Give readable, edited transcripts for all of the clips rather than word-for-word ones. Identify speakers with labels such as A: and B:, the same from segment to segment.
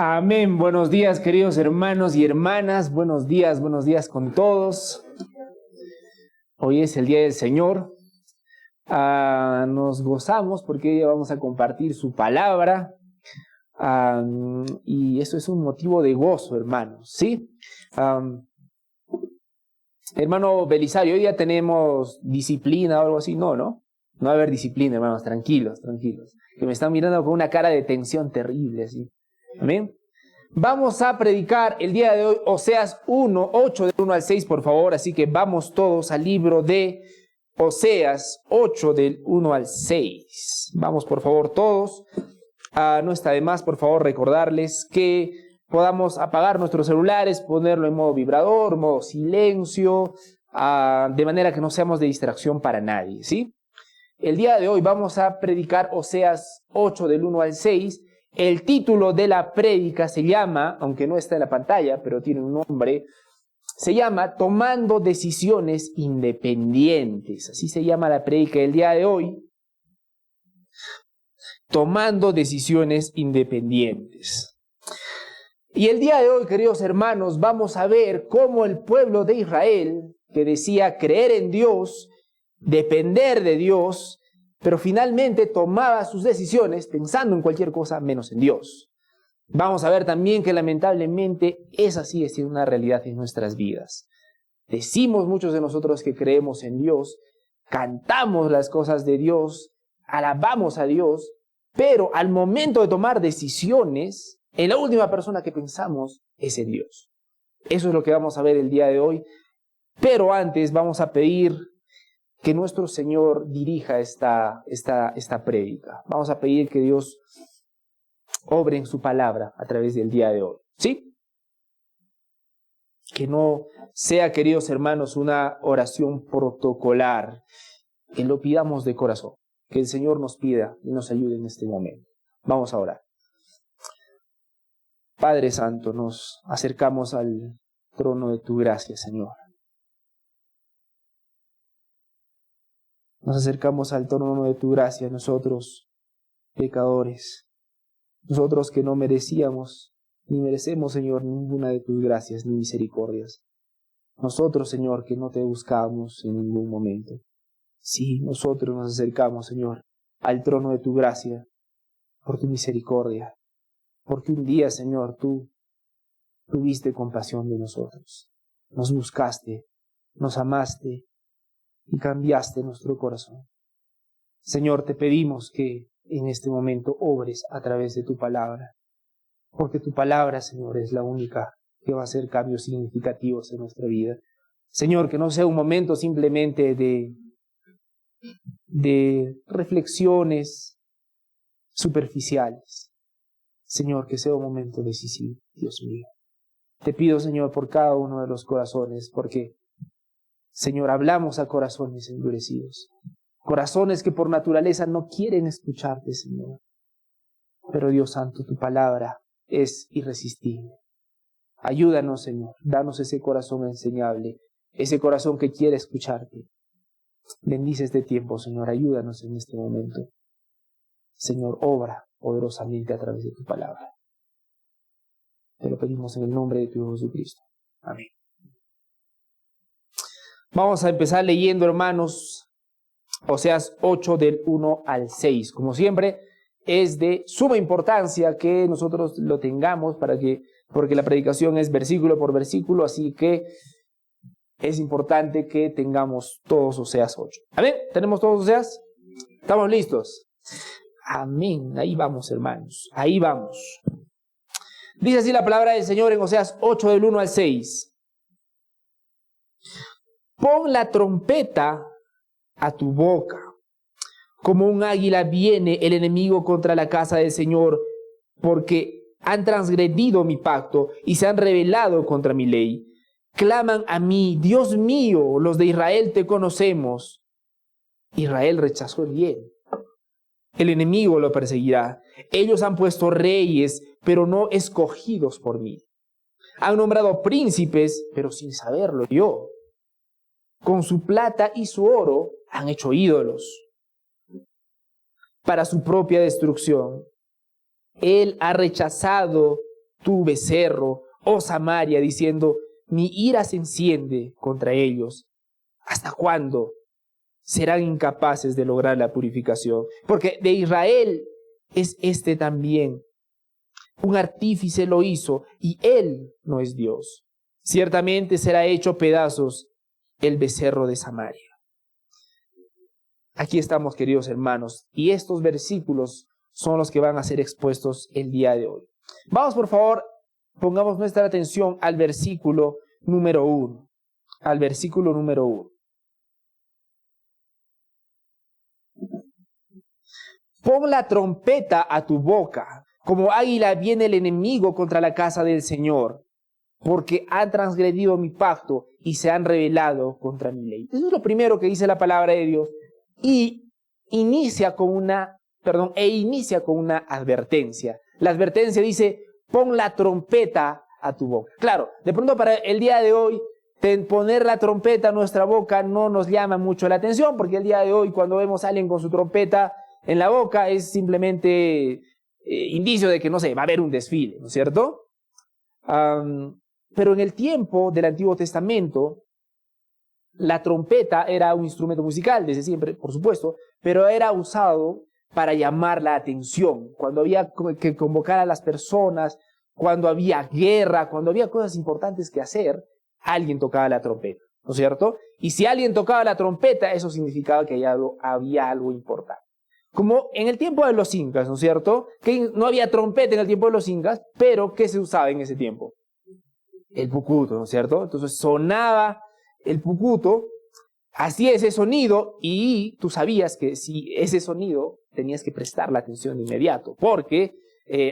A: Amén. Buenos días, queridos hermanos y hermanas. Buenos días con todos. Hoy es el día del Señor. Nos gozamos porque hoy vamos a compartir su palabra. Y eso es un motivo de gozo, hermanos, ¿sí? Hermano Belisario, hoy día tenemos disciplina o algo así. No va a haber disciplina, hermanos. Tranquilos. Que me están mirando con una cara de tensión terrible, así. Amén. Vamos a predicar el día de hoy Oseas 1, 8 del 1 al 6, por favor. Así que vamos todos al libro de Oseas 8 del 1 al 6. Vamos, por favor, todos. No está de más, por favor, recordarles que podamos apagar nuestros celulares, ponerlo en modo vibrador, modo silencio, de manera que no seamos de distracción para nadie, ¿sí? El día de hoy vamos a predicar Oseas 8 del 1 al 6. El título de la prédica se llama, aunque no está en la pantalla, pero tiene un nombre, se llama Tomando Decisiones Independientes. Así se llama la prédica del día de hoy. Tomando Decisiones Independientes. Y el día de hoy, queridos hermanos, vamos a ver cómo el pueblo de Israel, que decía creer en Dios, depender de Dios, pero finalmente tomaba sus decisiones pensando en cualquier cosa menos en Dios. Vamos a ver también que lamentablemente esa sí es una realidad en nuestras vidas. Decimos muchos de nosotros que creemos en Dios, cantamos las cosas de Dios, alabamos a Dios, pero al momento de tomar decisiones, en la última persona que pensamos es en Dios. Eso es lo que vamos a ver el día de hoy. Pero antes vamos a pedir que nuestro Señor dirija esta prédica. Vamos a pedir que Dios obre en su palabra a través del día de hoy, ¿sí? Que no sea, queridos hermanos, una oración protocolar, que lo pidamos de corazón, que el Señor nos pida y nos ayude en este momento. Vamos a orar. Padre Santo, nos acercamos al trono de tu gracia, Señor. Nos acercamos al trono de tu gracia, nosotros, pecadores, nosotros que no merecíamos, ni merecemos, Señor, ninguna de tus gracias ni misericordias. Nosotros, Señor, que no te buscamos en ningún momento. Sí, nosotros nos acercamos, Señor, al trono de tu gracia, por tu misericordia, porque un día, Señor, tú tuviste compasión de nosotros, nos buscaste, nos amaste, y cambiaste nuestro corazón. Señor, te pedimos que en este momento obres a través de tu palabra, porque tu palabra, Señor, es la única que va a hacer cambios significativos en nuestra vida. Señor, que no sea un momento simplemente de reflexiones superficiales. Señor, que sea un momento decisivo, Dios mío. Te pido, Señor, por cada uno de los corazones, porque Señor, hablamos a corazones endurecidos, corazones que por naturaleza no quieren escucharte, Señor. Pero Dios Santo, tu palabra es irresistible. Ayúdanos, Señor, danos ese corazón enseñable, ese corazón que quiere escucharte. Bendice este tiempo, Señor, ayúdanos en este momento. Señor, obra poderosamente a través de tu palabra. Te lo pedimos en el nombre de tu Hijo Jesucristo. Amén. Vamos a empezar leyendo, hermanos, Oseas 8 del 1 al 6. Como siempre, es de suma importancia que nosotros lo tengamos porque la predicación es versículo por versículo, así que es importante que tengamos todos Oseas 8. ¿Amén? ¿Tenemos todos Oseas? ¿Estamos listos? Amén. Ahí vamos, hermanos. Ahí vamos. Dice así la palabra del Señor en Oseas 8 del 1 al 6. Pon la trompeta a tu boca. Como un águila viene el enemigo contra la casa del Señor, porque han transgredido mi pacto y se han rebelado contra mi ley. Claman a mí, Dios mío, los de Israel te conocemos. Israel rechazó el bien. El enemigo lo perseguirá. Ellos han puesto reyes, pero no escogidos por mí. Han nombrado príncipes, pero sin saberlo yo. Con su plata y su oro han hecho ídolos para su propia destrucción. Él ha rechazado tu becerro, oh Samaria, diciendo, mi ira se enciende contra ellos. ¿Hasta cuándo serán incapaces de lograr la purificación? Porque de Israel es este también. Un artífice lo hizo y él no es Dios. Ciertamente será hecho pedazos el becerro de Samaria. Aquí estamos, queridos hermanos, y estos versículos son los que van a ser expuestos el día de hoy. Vamos, por favor, pongamos nuestra atención al versículo número 1. Al versículo número 1. Pon la trompeta a tu boca, como águila viene el enemigo contra la casa del Señor, porque han transgredido mi pacto y se han rebelado contra mi ley. Eso es lo primero que dice la palabra de Dios. Y inicia con una advertencia. La advertencia dice, pon la trompeta a tu boca. Claro, de pronto para el día de hoy, poner la trompeta a nuestra boca no nos llama mucho la atención, porque el día de hoy cuando vemos a alguien con su trompeta en la boca es simplemente indicio de que, no sé, va a haber un desfile, ¿no es cierto? Pero en el tiempo del Antiguo Testamento, la trompeta era un instrumento musical, desde siempre, por supuesto, pero era usado para llamar la atención. Cuando había que convocar a las personas, cuando había guerra, cuando había cosas importantes que hacer, alguien tocaba la trompeta, ¿no es cierto? Y si alguien tocaba la trompeta, eso significaba que había algo importante. Como en el tiempo de los incas, ¿no es cierto? Que no había trompeta en el tiempo de los incas, pero ¿qué se usaba en ese tiempo? El pucuto, ¿no es cierto? Entonces sonaba el pucuto, hacía ese sonido y tú sabías que si ese sonido tenías que prestar la atención de inmediato, porque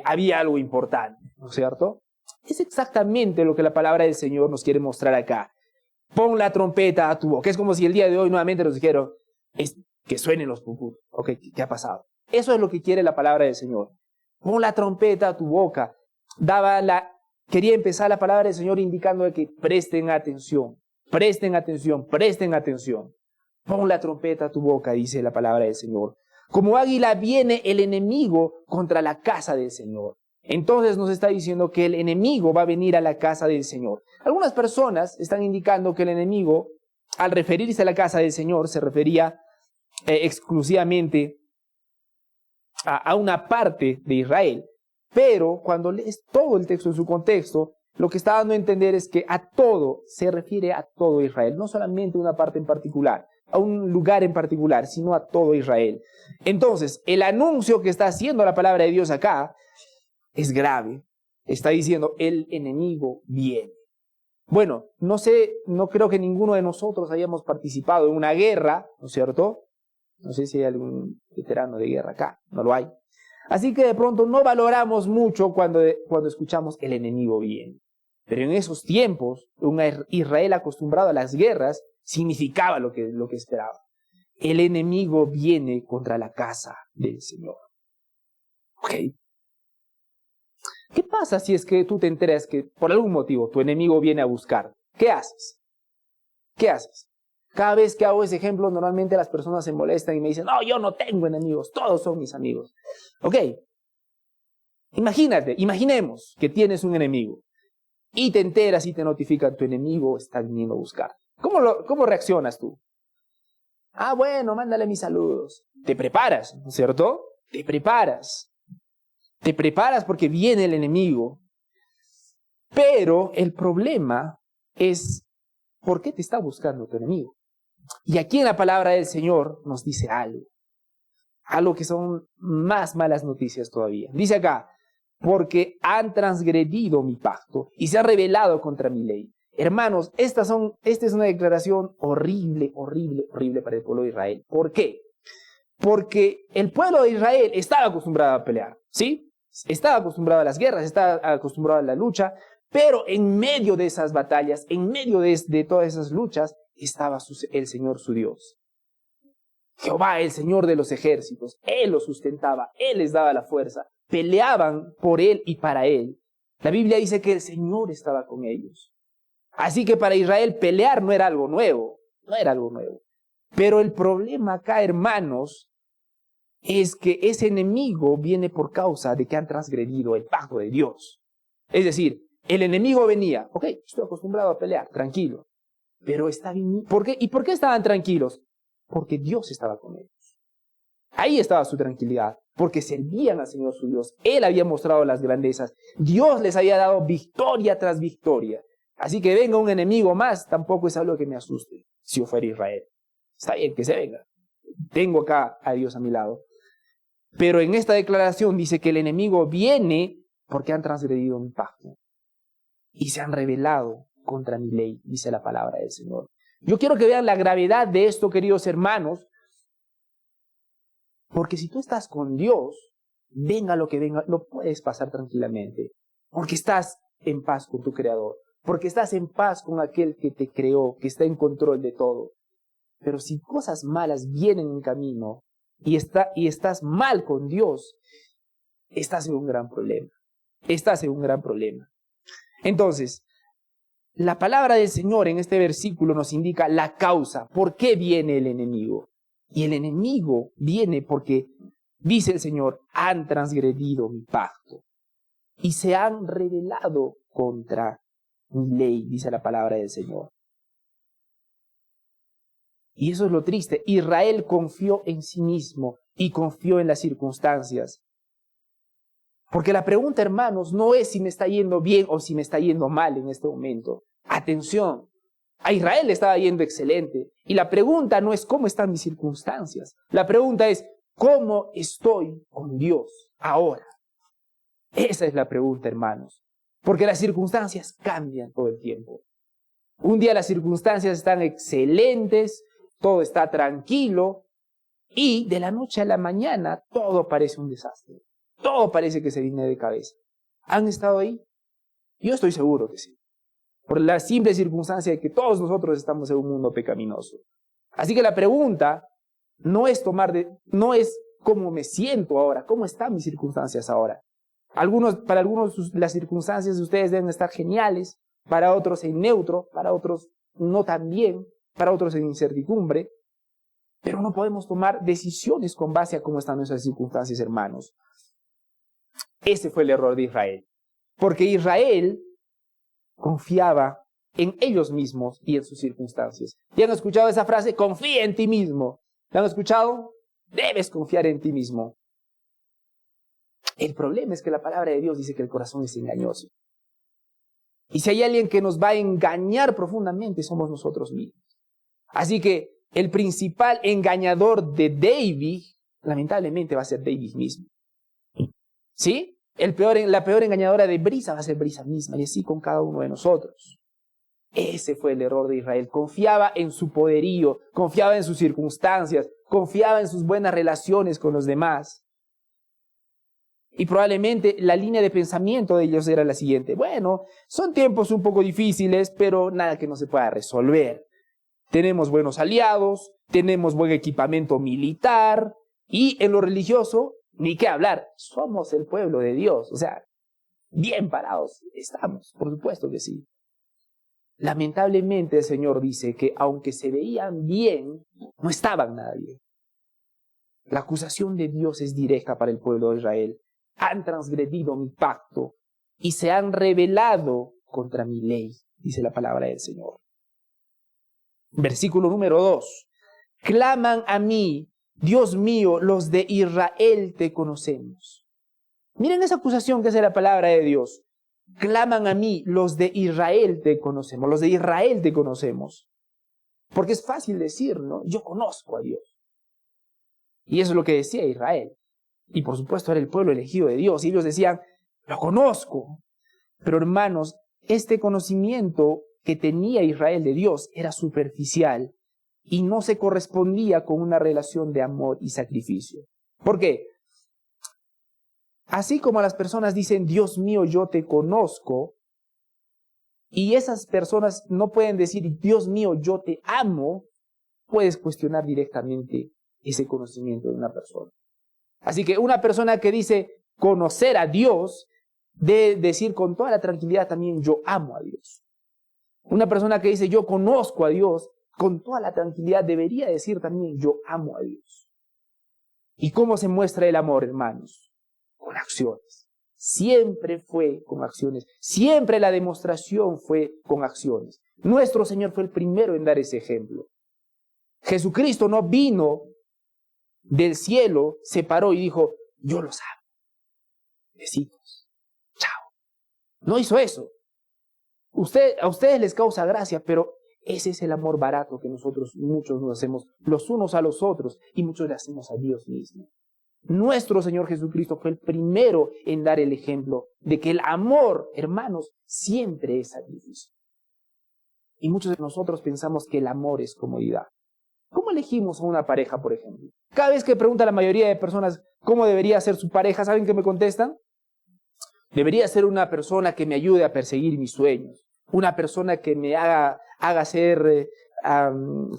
A: había algo importante, ¿no es cierto? Es exactamente lo que la palabra del Señor nos quiere mostrar acá. Pon la trompeta a tu boca. Es como si el día de hoy nuevamente nos dijeron, que suenen los pucutos. Ok, ¿qué ha pasado? Eso es lo que quiere la palabra del Señor. Pon la trompeta a tu boca. Quería empezar la palabra del Señor indicando que presten atención. Presten atención, presten atención. Pon la trompeta a tu boca, dice la palabra del Señor. Como águila viene el enemigo contra la casa del Señor. Entonces nos está diciendo que el enemigo va a venir a la casa del Señor. Algunas personas están indicando que el enemigo, al referirse a la casa del Señor, se refería exclusivamente a una parte de Israel. Pero cuando lees todo el texto en su contexto, lo que está dando a entender es que a todo se refiere a todo Israel, no solamente a una parte en particular, a un lugar en particular, sino a todo Israel. Entonces, el anuncio que está haciendo la palabra de Dios acá es grave. Está diciendo, el enemigo viene. Bueno, no creo que ninguno de nosotros hayamos participado en una guerra, ¿no es cierto? No sé si hay algún veterano de guerra acá, no lo hay. Así que de pronto no valoramos mucho cuando escuchamos el enemigo viene. Pero en esos tiempos, un Israel acostumbrado a las guerras significaba lo que esperaba. El enemigo viene contra la casa del Señor. ¿Ok? ¿Qué pasa si es que tú te enteras que por algún motivo tu enemigo viene a buscar? ¿Qué haces? ¿Qué haces? Cada vez que hago ese ejemplo, normalmente las personas se molestan y me dicen, no, yo no tengo enemigos, todos son mis amigos. Ok, imaginemos que tienes un enemigo y te enteras y te notifican, tu enemigo está viniendo a buscar. ¿Cómo reaccionas tú? Ah, bueno, mándale mis saludos. Te preparas, ¿no es cierto? Te preparas. Te preparas porque viene el enemigo. Pero el problema es, ¿por qué te está buscando tu enemigo? Y aquí en la palabra del Señor nos dice algo que son más malas noticias todavía. Dice acá, porque han transgredido mi pacto y se han rebelado contra mi ley. Hermanos, esta es una declaración horrible, horrible, horrible para el pueblo de Israel. ¿Por qué? Porque el pueblo de Israel estaba acostumbrado a pelear, ¿sí? Estaba acostumbrado a las guerras, estaba acostumbrado a la lucha, pero en medio de esas batallas, en medio de todas esas luchas, estaba el Señor su Dios. Jehová, el Señor de los ejércitos, Él los sustentaba, Él les daba la fuerza, peleaban por Él y para Él. La Biblia dice que el Señor estaba con ellos. Así que para Israel pelear no era algo nuevo, no era algo nuevo. Pero el problema acá, hermanos, es que ese enemigo viene por causa de que han transgredido el pacto de Dios. Es decir, el enemigo venía, ok, estoy acostumbrado a pelear, tranquilo, pero está bien. ¿Por qué? ¿Y por qué estaban tranquilos? Porque Dios estaba con ellos. Ahí estaba su tranquilidad, porque servían al Señor su Dios. Él había mostrado las grandezas. Dios les había dado victoria tras victoria. Así que venga un enemigo más, tampoco es algo que me asuste, si yo fuera Israel. Está bien, que se venga. Tengo acá a Dios a mi lado. Pero en esta declaración dice que el enemigo viene porque han transgredido mi pacto y se han rebelado contra mi ley, dice la palabra del Señor. Yo quiero que vean la gravedad de esto, queridos hermanos, porque si tú estás con Dios, venga lo que venga, lo puedes pasar tranquilamente, porque estás en paz con tu Creador, porque estás en paz con aquel que te creó, que está en control de todo. Pero si cosas malas vienen en camino y estás mal con Dios, estás en un gran problema. Estás en un gran problema. Entonces, la palabra del Señor en este versículo nos indica la causa, por qué viene el enemigo. Y el enemigo viene porque, dice el Señor, han transgredido mi pacto y se han rebelado contra mi ley, dice la palabra del Señor. Y eso es lo triste. Israel confió en sí mismo y confió en las circunstancias. Porque la pregunta, hermanos, no es si me está yendo bien o si me está yendo mal en este momento. Atención, a Israel le estaba yendo excelente. Y la pregunta no es cómo están mis circunstancias. La pregunta es cómo estoy con Dios ahora. Esa es la pregunta, hermanos. Porque las circunstancias cambian todo el tiempo. Un día las circunstancias están excelentes, todo está tranquilo, y de la noche a la mañana todo parece un desastre. Todo parece que se viene de cabeza. ¿Han estado ahí? Yo estoy seguro que sí. Por la simple circunstancia de que todos nosotros estamos en un mundo pecaminoso. Así que la pregunta no es no es cómo me siento ahora, cómo están mis circunstancias ahora. Para algunos las circunstancias de ustedes deben estar geniales, para otros en neutro, para otros no tan bien, para otros en incertidumbre. Pero no podemos tomar decisiones con base a cómo están nuestras circunstancias, hermanos. Ese fue el error de Israel. Porque Israel confiaba en ellos mismos y en sus circunstancias. ¿Ya han escuchado esa frase? Confía en ti mismo. ¿La han escuchado? Debes confiar en ti mismo. El problema es que la palabra de Dios dice que el corazón es engañoso. Y si hay alguien que nos va a engañar profundamente, somos nosotros mismos. Así que el principal engañador de David, lamentablemente, va a ser David mismo. ¿Sí? La peor engañadora de Brisa va a ser Brisa misma, y así con cada uno de nosotros. Ese fue el error de Israel. Confiaba en su poderío, confiaba en sus circunstancias, confiaba en sus buenas relaciones con los demás. Y probablemente la línea de pensamiento de ellos era la siguiente. Bueno, son tiempos un poco difíciles, pero nada que no se pueda resolver. Tenemos buenos aliados, tenemos buen equipamiento militar, y en lo religioso, ni qué hablar, somos el pueblo de Dios. O sea, bien parados estamos, por supuesto que sí. Lamentablemente el Señor dice que aunque se veían bien, no estaban nada bien. La acusación de Dios es directa para el pueblo de Israel. Han transgredido mi pacto y se han rebelado contra mi ley, dice la palabra del Señor. Versículo número 2. Claman a mí, Dios mío, los de Israel te conocemos. Miren esa acusación que hace la palabra de Dios. Claman a mí, los de Israel te conocemos. Los de Israel te conocemos. Porque es fácil decir, ¿no? Yo conozco a Dios. Y eso es lo que decía Israel. Y por supuesto era el pueblo elegido de Dios. Y ellos decían, lo conozco. Pero hermanos, este conocimiento que tenía Israel de Dios era superficial y no se correspondía con una relación de amor y sacrificio. ¿Por qué? Así como las personas dicen, Dios mío, yo te conozco, y esas personas no pueden decir, Dios mío, yo te amo, puedes cuestionar directamente ese conocimiento de una persona. Así que una persona que dice conocer a Dios, debe decir con toda la tranquilidad también, yo amo a Dios. Una persona que dice yo conozco a Dios, con toda la tranquilidad debería decir también yo amo a Dios. ¿Y cómo se muestra el amor, hermanos? Con acciones. siempre fue con acciones. Siempre la demostración fue con acciones. Nuestro Señor fue el primero en dar ese ejemplo. Jesucristo no vino del cielo, se paró y dijo, yo los amo. Besitos. Chao. No hizo eso. A ustedes les causa gracia, pero ese es el amor barato que muchos nos hacemos los unos a los otros y muchos le hacemos a Dios mismo. Nuestro Señor Jesucristo fue el primero en dar el ejemplo de que el amor, hermanos, siempre es sacrificio. Y muchos de nosotros pensamos que el amor es comodidad. ¿Cómo elegimos a una pareja, por ejemplo? Cada vez que pregunta la mayoría de personas cómo debería ser su pareja, ¿saben qué me contestan? Debería ser una persona que me ayude a perseguir mis sueños. Una persona que me haga ser,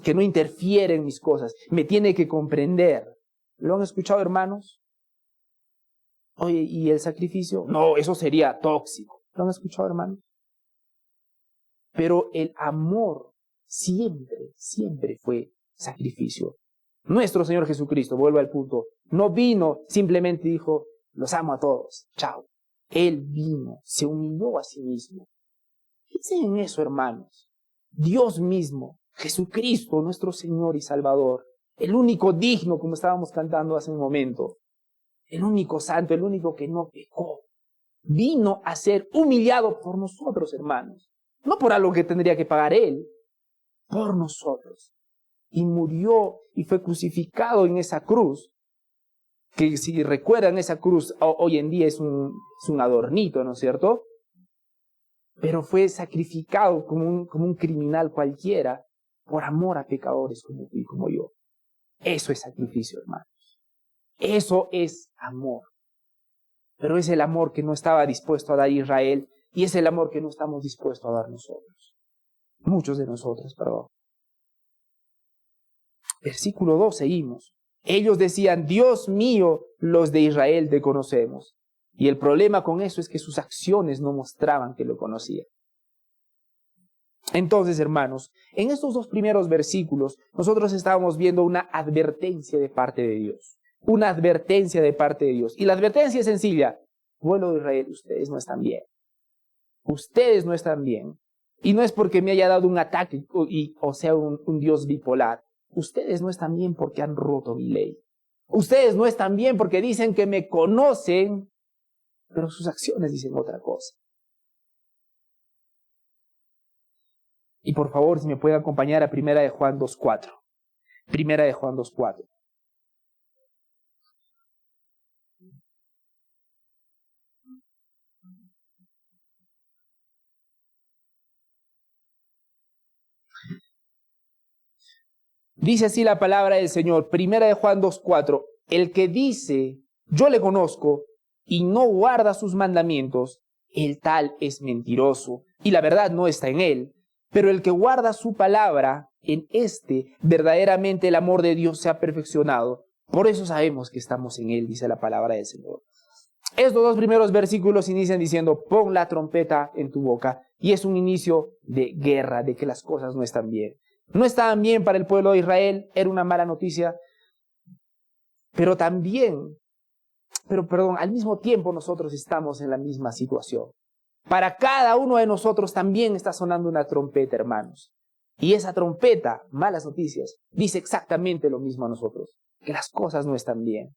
A: que no interfiere en mis cosas. Me tiene que comprender. ¿Lo han escuchado, hermanos? Oye, ¿y el sacrificio? No, eso sería tóxico. ¿Lo han escuchado, hermanos? Pero el amor siempre fue sacrificio. Nuestro Señor Jesucristo, vuelvo al punto, no vino, simplemente dijo, los amo a todos, chao. Él vino, se humilló a sí mismo. Piensen en eso, hermanos. Dios mismo, Jesucristo, nuestro Señor y Salvador, el único digno, como estábamos cantando hace un momento, el único santo, el único que no pecó, vino a ser humillado por nosotros, hermanos. No por algo que tendría que pagar Él, por nosotros. Y murió y fue crucificado en esa cruz, que si recuerdan esa cruz, hoy en día es un adornito, ¿no es cierto? Pero fue sacrificado como un criminal cualquiera por amor a pecadores como tú y como yo. Eso es sacrificio, hermanos. Eso es amor. Pero es el amor que no estaba dispuesto a dar Israel y es el amor que no estamos dispuestos a dar nosotros. Muchos de nosotros, perdón. Versículo 2, seguimos. Ellos decían, Dios mío, los de Israel te conocemos. Y el problema con eso es que sus acciones no mostraban que lo conocían. Entonces, hermanos, en estos dos primeros versículos, nosotros estábamos viendo una advertencia de parte de Dios. Una advertencia de parte de Dios. Y la advertencia es sencilla. Pueblo de Israel, ustedes no están bien. Ustedes no están bien. Y no es porque me haya dado un ataque o sea un Dios bipolar. Ustedes no están bien porque han roto mi ley. Ustedes no están bien porque dicen que me conocen, pero sus acciones dicen otra cosa. Y por favor, si me puede acompañar a 1 de Juan 2:4. 1 de Juan 2:4. Dice así la palabra del Señor, 1 de Juan 2:4. El que dice, yo le conozco, y no guarda sus mandamientos, el tal es mentiroso, y la verdad no está en él. Pero el que guarda su palabra, en verdaderamente el amor de Dios se ha perfeccionado. Por eso sabemos que estamos en él, dice la palabra del Señor. Estos dos primeros versículos inician diciendo, pon la trompeta en tu boca. Y es un inicio de guerra, de que las cosas no están bien. No estaban bien para el pueblo de Israel, era una mala noticia. Pero al mismo tiempo nosotros estamos en la misma situación. Para cada uno de nosotros también está sonando una trompeta, hermanos. Y esa trompeta, malas noticias, dice exactamente lo mismo a nosotros, que las cosas no están bien.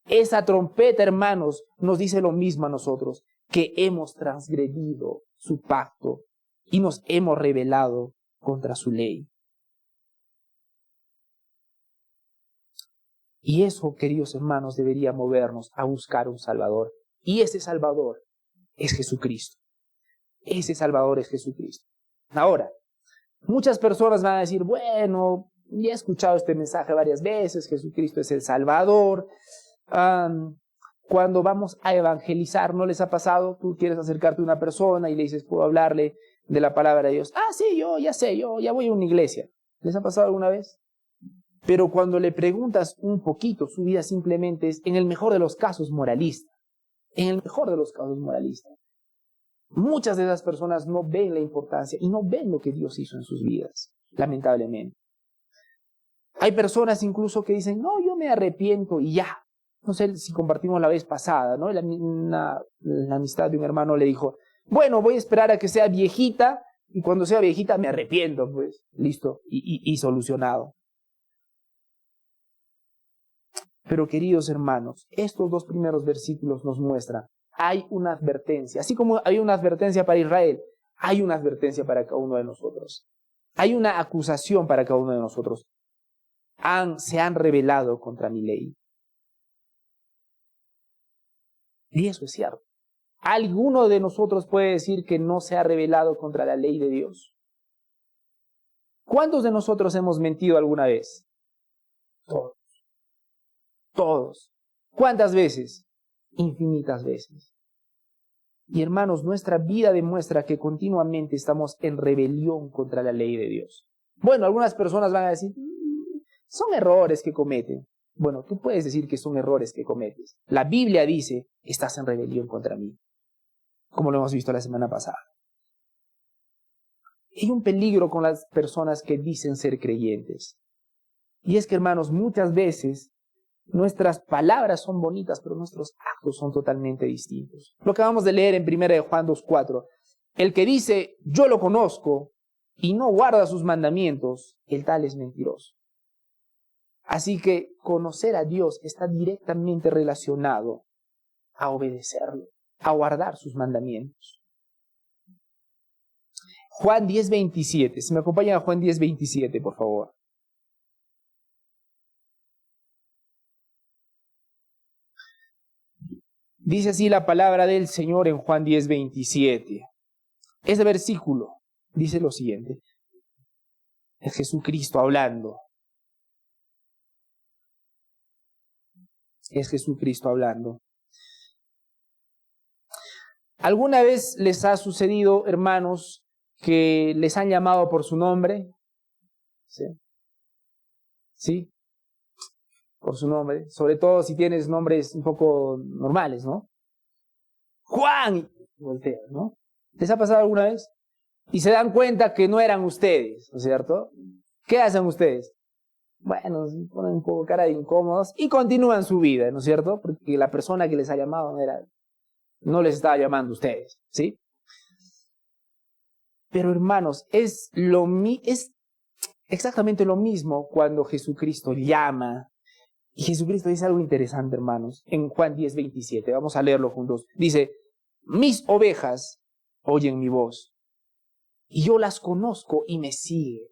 A: Esa trompeta, hermanos, nos dice lo mismo a nosotros, que hemos transgredido su pacto y nos hemos rebelado contra su ley. Y eso, queridos hermanos, debería movernos a buscar un Salvador. Y ese Salvador es Jesucristo. Ese Salvador es Jesucristo. Ahora, muchas personas van a decir, bueno, ya he escuchado este mensaje varias veces, Jesucristo es el Salvador. Cuando vamos a evangelizar, ¿no les ha pasado? Tú quieres acercarte a una persona y le dices, ¿puedo hablarle de la palabra de Dios? Ah, sí, yo ya voy a una iglesia. ¿Les ha pasado alguna vez? Pero cuando le preguntas un poquito, su vida simplemente es, en el mejor de los casos, moralista. En el mejor de los casos, moralista. Muchas de esas personas no ven la importancia y no ven lo que Dios hizo en sus vidas, lamentablemente. Hay personas incluso que dicen, no, yo me arrepiento y ya. No sé si compartimos la vez pasada, ¿no? La amistad de un hermano le dijo, bueno, voy a esperar a que sea viejita y cuando sea viejita me arrepiento, pues, listo, y solucionado. Pero queridos hermanos, estos dos primeros versículos nos muestran, hay una advertencia, así como hay una advertencia para Israel, hay una advertencia para cada uno de nosotros. Hay una acusación para cada uno de nosotros. Se han rebelado contra mi ley. Y eso es cierto. ¿Alguno de nosotros puede decir que no se ha rebelado contra la ley de Dios? ¿Cuántos de nosotros hemos mentido alguna vez? Todos. Todos. ¿Cuántas veces? Infinitas veces. Y hermanos, nuestra vida demuestra que continuamente estamos en rebelión contra la ley de Dios. Bueno, algunas personas van a decir, son errores que cometen. Bueno, tú puedes decir que son errores que cometes. La Biblia dice, estás en rebelión contra mí, como lo hemos visto la semana pasada. Hay un peligro con las personas que dicen ser creyentes. Y es que, hermanos, muchas veces nuestras palabras son bonitas, pero nuestros actos son totalmente distintos. Lo que acabamos de leer en 1 Juan 2:4. El que dice, yo lo conozco, y no guarda sus mandamientos, el tal es mentiroso. Así que conocer a Dios está directamente relacionado a obedecerlo, a guardar sus mandamientos. Juan 10:27. Si me acompañan a Juan 10:27, por favor. Dice así la palabra del Señor en Juan 10:27. Este versículo dice lo siguiente. Es Jesucristo hablando. Es Jesucristo hablando. ¿Alguna vez les ha sucedido, hermanos, que les han llamado por su nombre? ¿Sí? ¿Sí? Por su nombre. Sobre todo si tienes nombres un poco normales, ¿no? Juan. Voltea, ¿no? ¿Les ha pasado alguna vez? Y se dan cuenta que no eran ustedes, ¿no es cierto? ¿Qué hacen ustedes? Bueno, se ponen un poco cara de incómodos y continúan su vida, ¿no es cierto? Porque la persona que les ha llamado no les estaba llamando a ustedes, ¿sí? Pero hermanos, es exactamente lo mismo cuando Jesucristo llama. Y Jesucristo dice algo interesante, hermanos, en Juan 10:27. Vamos a leerlo juntos. Dice, mis ovejas oyen mi voz y yo las conozco y me siguen.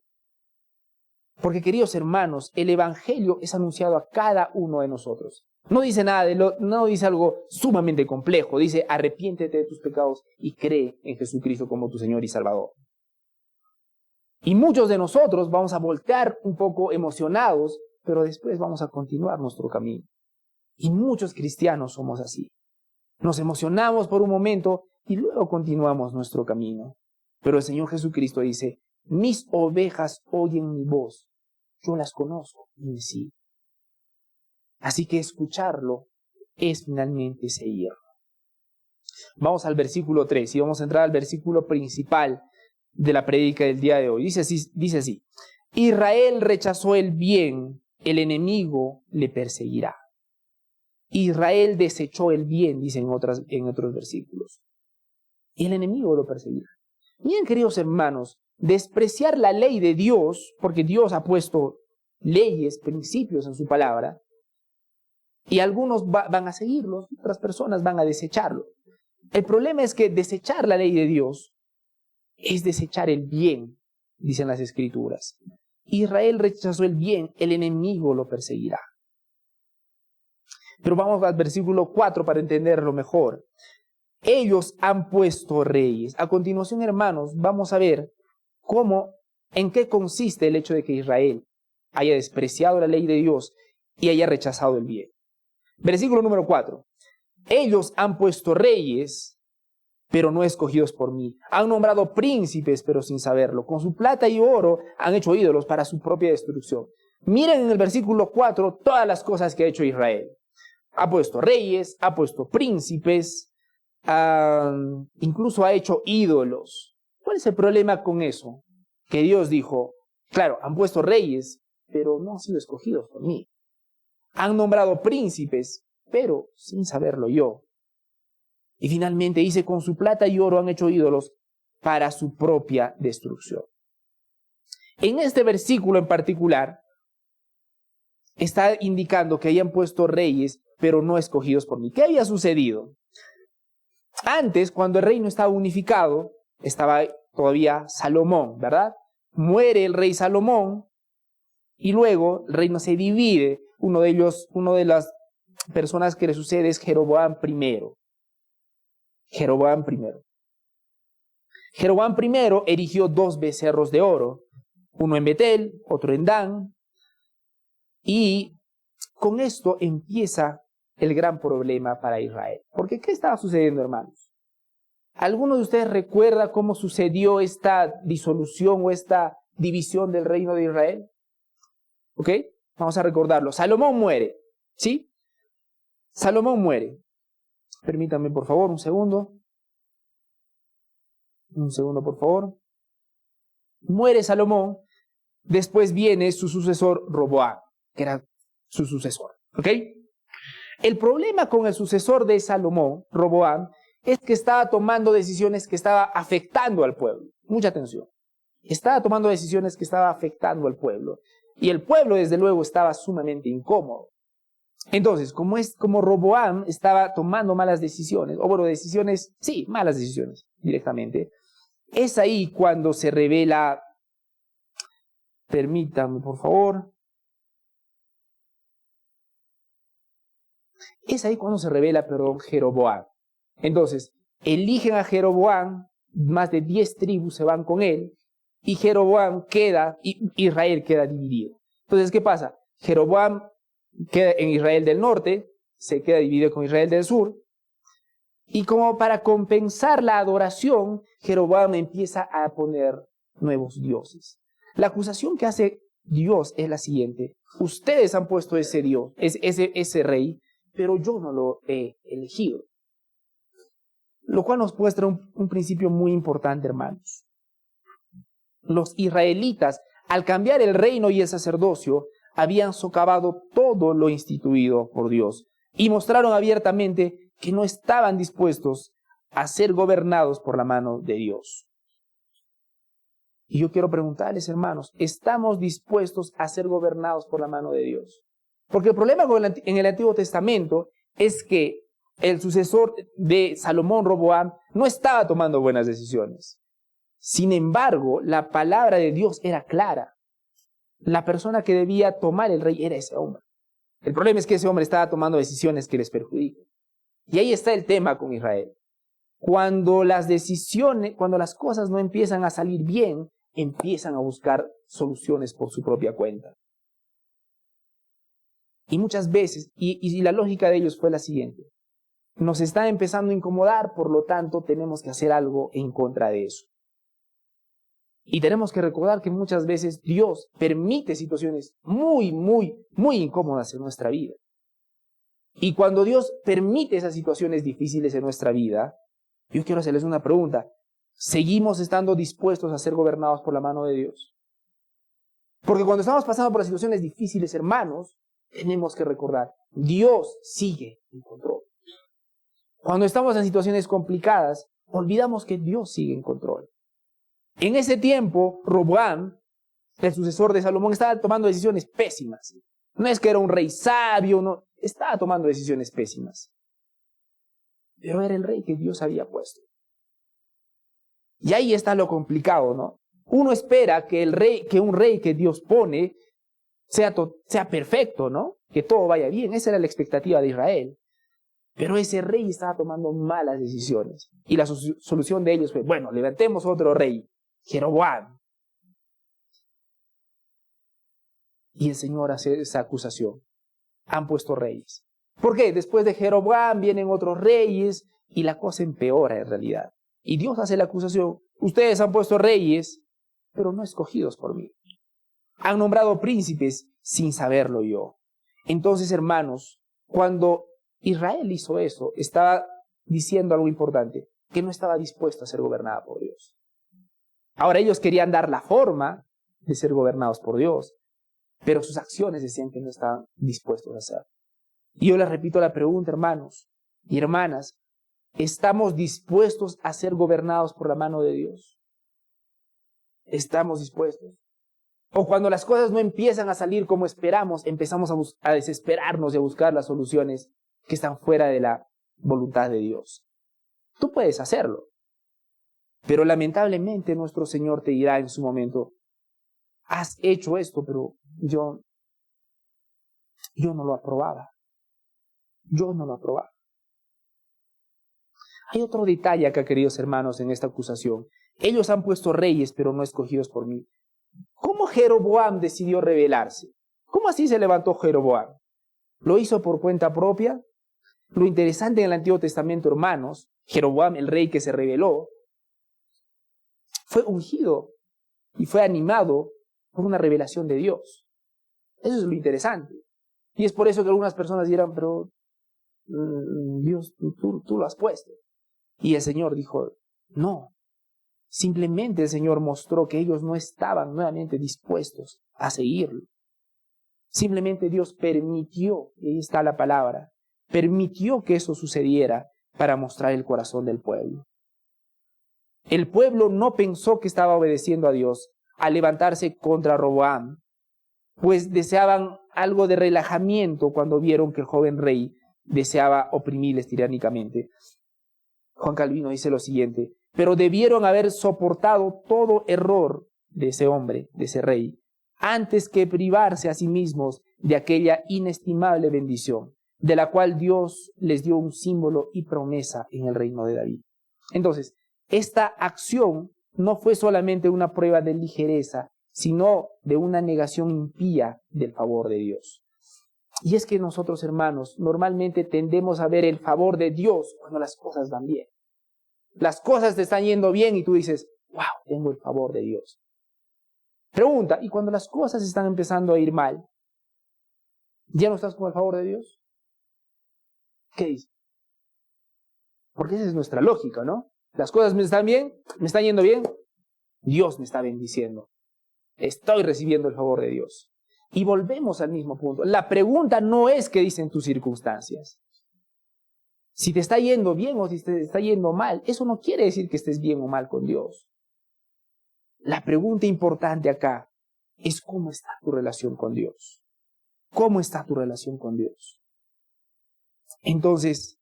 A: Porque, queridos hermanos, el evangelio es anunciado a cada uno de nosotros. No dice nada no dice algo sumamente complejo. Dice, arrepiéntete de tus pecados y cree en Jesucristo como tu Señor y Salvador. Y muchos de nosotros vamos a voltear un poco emocionados, pero después vamos a continuar nuestro camino. Y muchos cristianos somos así. Nos emocionamos por un momento y luego continuamos nuestro camino. Pero el Señor Jesucristo dice, mis ovejas oyen mi voz, yo las conozco y me siguen. Así que escucharlo es finalmente seguirlo. Vamos al versículo 3 y vamos a entrar al versículo principal de la prédica del día de hoy. Dice así, Israel rechazó el bien, el enemigo le perseguirá. Israel desechó el bien, dicen en otros versículos. Y el enemigo lo perseguirá. Bien, queridos hermanos, despreciar la ley de Dios, porque Dios ha puesto leyes, principios en su palabra, y algunos van a seguirlos, otras personas van a desecharlo. El problema es que desechar la ley de Dios es desechar el bien, dicen las Escrituras. Israel rechazó el bien, el enemigo lo perseguirá. Pero vamos al versículo 4 para entenderlo mejor. Ellos han puesto reyes. A continuación, hermanos, vamos a ver en qué consiste el hecho de que Israel haya despreciado la ley de Dios y haya rechazado el bien. Versículo número 4. Ellos han puesto reyes, pero no escogidos por mí. Han nombrado príncipes, pero sin saberlo. Con su plata y oro han hecho ídolos para su propia destrucción. Miren en el versículo 4 todas las cosas que ha hecho Israel. Ha puesto reyes, ha puesto príncipes, incluso ha hecho ídolos. ¿Cuál es el problema con eso? Que Dios dijo, claro, han puesto reyes, pero no han sido escogidos por mí. Han nombrado príncipes, pero sin saberlo yo. Y finalmente dice, con su plata y oro han hecho ídolos para su propia destrucción. En este versículo en particular, está indicando que hayan puesto reyes, pero no escogidos por mí. ¿Qué había sucedido? Antes, cuando el reino estaba unificado, estaba todavía Salomón, ¿verdad? Muere el rey Salomón y luego el reino se divide. Una de las personas que le sucede es Jeroboam I. Jeroboam I erigió 2 becerros de oro, uno en Betel, otro en Dan, y con esto empieza el gran problema para Israel. Porque ¿qué estaba sucediendo, hermanos? ¿Alguno de ustedes recuerda cómo sucedió esta disolución o esta división del reino de Israel? ¿Ok? Vamos a recordarlo. Salomón muere, ¿sí? Salomón muere. Permítanme, por favor, un segundo. Un segundo, por favor. Muere Salomón. Después viene su sucesor Roboam, que era su sucesor. ¿Ok? El problema con el sucesor de Salomón, Roboam, es que estaba tomando decisiones que estaba afectando al pueblo. Mucha atención. Estaba tomando decisiones que estaba afectando al pueblo. Y el pueblo, desde luego, estaba sumamente incómodo. Entonces, como Roboam estaba tomando malas decisiones, o bueno, malas decisiones directamente, es ahí cuando se revela, permítanme por favor, Jeroboam. Entonces, eligen a Jeroboam, más de 10 tribus se van con él, y Israel queda dividido. Entonces, ¿qué pasa? Jeroboam queda en Israel del norte, se queda dividido con Israel del sur, y como para compensar la adoración, Jeroboam empieza a poner nuevos dioses. La acusación que hace Dios es la siguiente: ustedes han puesto ese Dios, ese rey, pero yo no lo he elegido. Lo cual nos muestra un principio muy importante, hermanos. Los israelitas, al cambiar el reino y el sacerdocio, habían socavado todo lo instituido por Dios y mostraron abiertamente que no estaban dispuestos a ser gobernados por la mano de Dios. Y yo quiero preguntarles, hermanos, ¿estamos dispuestos a ser gobernados por la mano de Dios? Porque el problema en el Antiguo Testamento es que el sucesor de Salomón, Roboam, no estaba tomando buenas decisiones. Sin embargo, la palabra de Dios era clara. La persona que debía tomar el rey era ese hombre. El problema es que ese hombre estaba tomando decisiones que les perjudican. Y ahí está el tema con Israel. Cuando las cosas no empiezan a salir bien, empiezan a buscar soluciones por su propia cuenta. Y muchas veces, y la lógica de ellos fue la siguiente: nos está empezando a incomodar, por lo tanto tenemos que hacer algo en contra de eso. Y tenemos que recordar que muchas veces Dios permite situaciones muy, muy, muy incómodas en nuestra vida. Y cuando Dios permite esas situaciones difíciles en nuestra vida, yo quiero hacerles una pregunta: ¿seguimos estando dispuestos a ser gobernados por la mano de Dios? Porque cuando estamos pasando por las situaciones difíciles, hermanos, tenemos que recordar, Dios sigue en control. Cuando estamos en situaciones complicadas, olvidamos que Dios sigue en control. En ese tiempo, Roboam, el sucesor de Salomón, estaba tomando decisiones pésimas. No es que era un rey sabio, no, estaba tomando decisiones pésimas. Pero era el rey que Dios había puesto. Y ahí está lo complicado, ¿no? Uno espera que un rey que Dios pone sea perfecto, ¿no? Que todo vaya bien. Esa era la expectativa de Israel. Pero ese rey estaba tomando malas decisiones. Y la solución de ellos fue, bueno, levantemos otro rey, Jeroboam. Y el Señor hace esa acusación. Han puesto reyes. ¿Por qué? Después de Jeroboam vienen otros reyes y la cosa empeora en realidad. Y Dios hace la acusación: ustedes han puesto reyes, pero no escogidos por mí. Han nombrado príncipes sin saberlo yo. Entonces, hermanos, cuando Israel hizo eso, estaba diciendo algo importante: que no estaba dispuesto a ser gobernada por Dios. Ahora ellos querían dar la forma de ser gobernados por Dios, pero sus acciones decían que no estaban dispuestos a hacer. Y yo les repito la pregunta, hermanos y hermanas, ¿estamos dispuestos a ser gobernados por la mano de Dios? ¿Estamos dispuestos? O cuando las cosas no empiezan a salir como esperamos, empezamos a desesperarnos y a buscar las soluciones que están fuera de la voluntad de Dios. Tú puedes hacerlo, pero lamentablemente nuestro Señor te dirá en su momento, has hecho esto, pero yo no lo aprobaba. Yo no lo aprobaba. Hay otro detalle acá, queridos hermanos, en esta acusación. Ellos han puesto reyes, pero no escogidos por mí. ¿Cómo Jeroboam decidió rebelarse? ¿Cómo así se levantó Jeroboam? ¿Lo hizo por cuenta propia? Lo interesante en el Antiguo Testamento, hermanos, Jeroboam, el rey que se rebeló, fue ungido y fue animado por una revelación de Dios. Eso es lo interesante. Y es por eso que algunas personas dirán, pero Dios, tú lo has puesto. Y el Señor dijo, no. Simplemente el Señor mostró que ellos no estaban nuevamente dispuestos a seguirlo. Simplemente Dios permitió, y ahí está la palabra, permitió que eso sucediera para mostrar el corazón del pueblo. El pueblo no pensó que estaba obedeciendo a Dios al levantarse contra Roboam, pues deseaban algo de relajamiento cuando vieron que el joven rey deseaba oprimirles tiránicamente. Juan Calvino dice lo siguiente, pero debieron haber soportado todo error de ese hombre, de ese rey, antes que privarse a sí mismos de aquella inestimable bendición, de la cual Dios les dio un símbolo y promesa en el reino de David. Entonces, esta acción no fue solamente una prueba de ligereza, sino de una negación impía del favor de Dios. Y es que nosotros, hermanos, normalmente tendemos a ver el favor de Dios cuando las cosas van bien. Las cosas te están yendo bien y tú dices, wow, tengo el favor de Dios. Pregunta, ¿y cuando las cosas están empezando a ir mal, ya no estás con el favor de Dios? ¿Qué dices? Porque esa es nuestra lógica, ¿no? Las cosas me están bien, me están yendo bien, Dios me está bendiciendo. Estoy recibiendo el favor de Dios. Y volvemos al mismo punto. La pregunta no es qué dicen tus circunstancias. Si te está yendo bien o si te está yendo mal, eso no quiere decir que estés bien o mal con Dios. La pregunta importante acá es cómo está tu relación con Dios. ¿Cómo está tu relación con Dios? Entonces,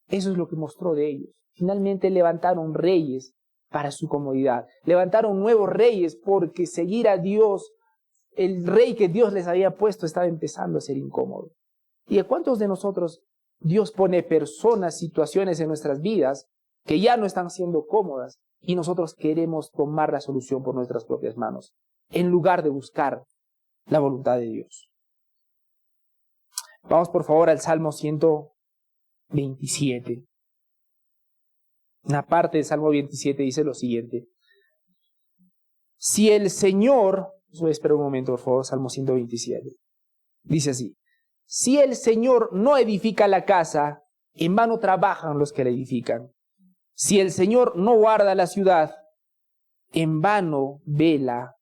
A: eso es lo que mostró de ellos. Finalmente levantaron reyes para su comodidad. Levantaron nuevos reyes porque seguir a Dios, el rey que Dios les había puesto, estaba empezando a ser incómodo. ¿Y a cuántos de nosotros Dios pone personas, situaciones en nuestras vidas que ya no están siendo cómodas y nosotros queremos tomar la solución por nuestras propias manos, en lugar de buscar la voluntad de Dios? Vamos por favor al Salmo 127. Una parte del Salmo 27 dice lo siguiente. Si el Señor, espera un momento por favor, Salmo 127, dice así. Si el Señor no edifica la casa, en vano trabajan los que la edifican. Si el Señor no guarda la ciudad, en vano vela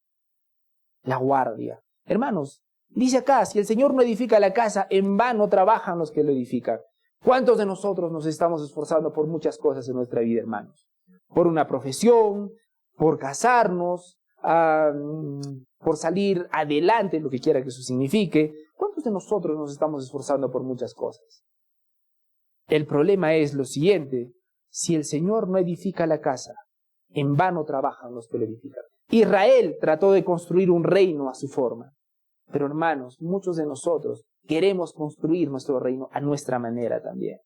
A: la guardia. Hermanos, dice acá, si el Señor no edifica la casa, en vano trabajan los que lo edifican. ¿Cuántos de nosotros nos estamos esforzando por muchas cosas en nuestra vida, hermanos? Por una profesión, por casarnos, por salir adelante, lo que quiera que eso signifique. ¿Cuántos de nosotros nos estamos esforzando por muchas cosas? El problema es lo siguiente. Si el Señor no edifica la casa, en vano trabajan los que lo edifican. Israel trató de construir un reino a su forma. Pero hermanos, muchos de nosotros queremos construir nuestro reino a nuestra manera también.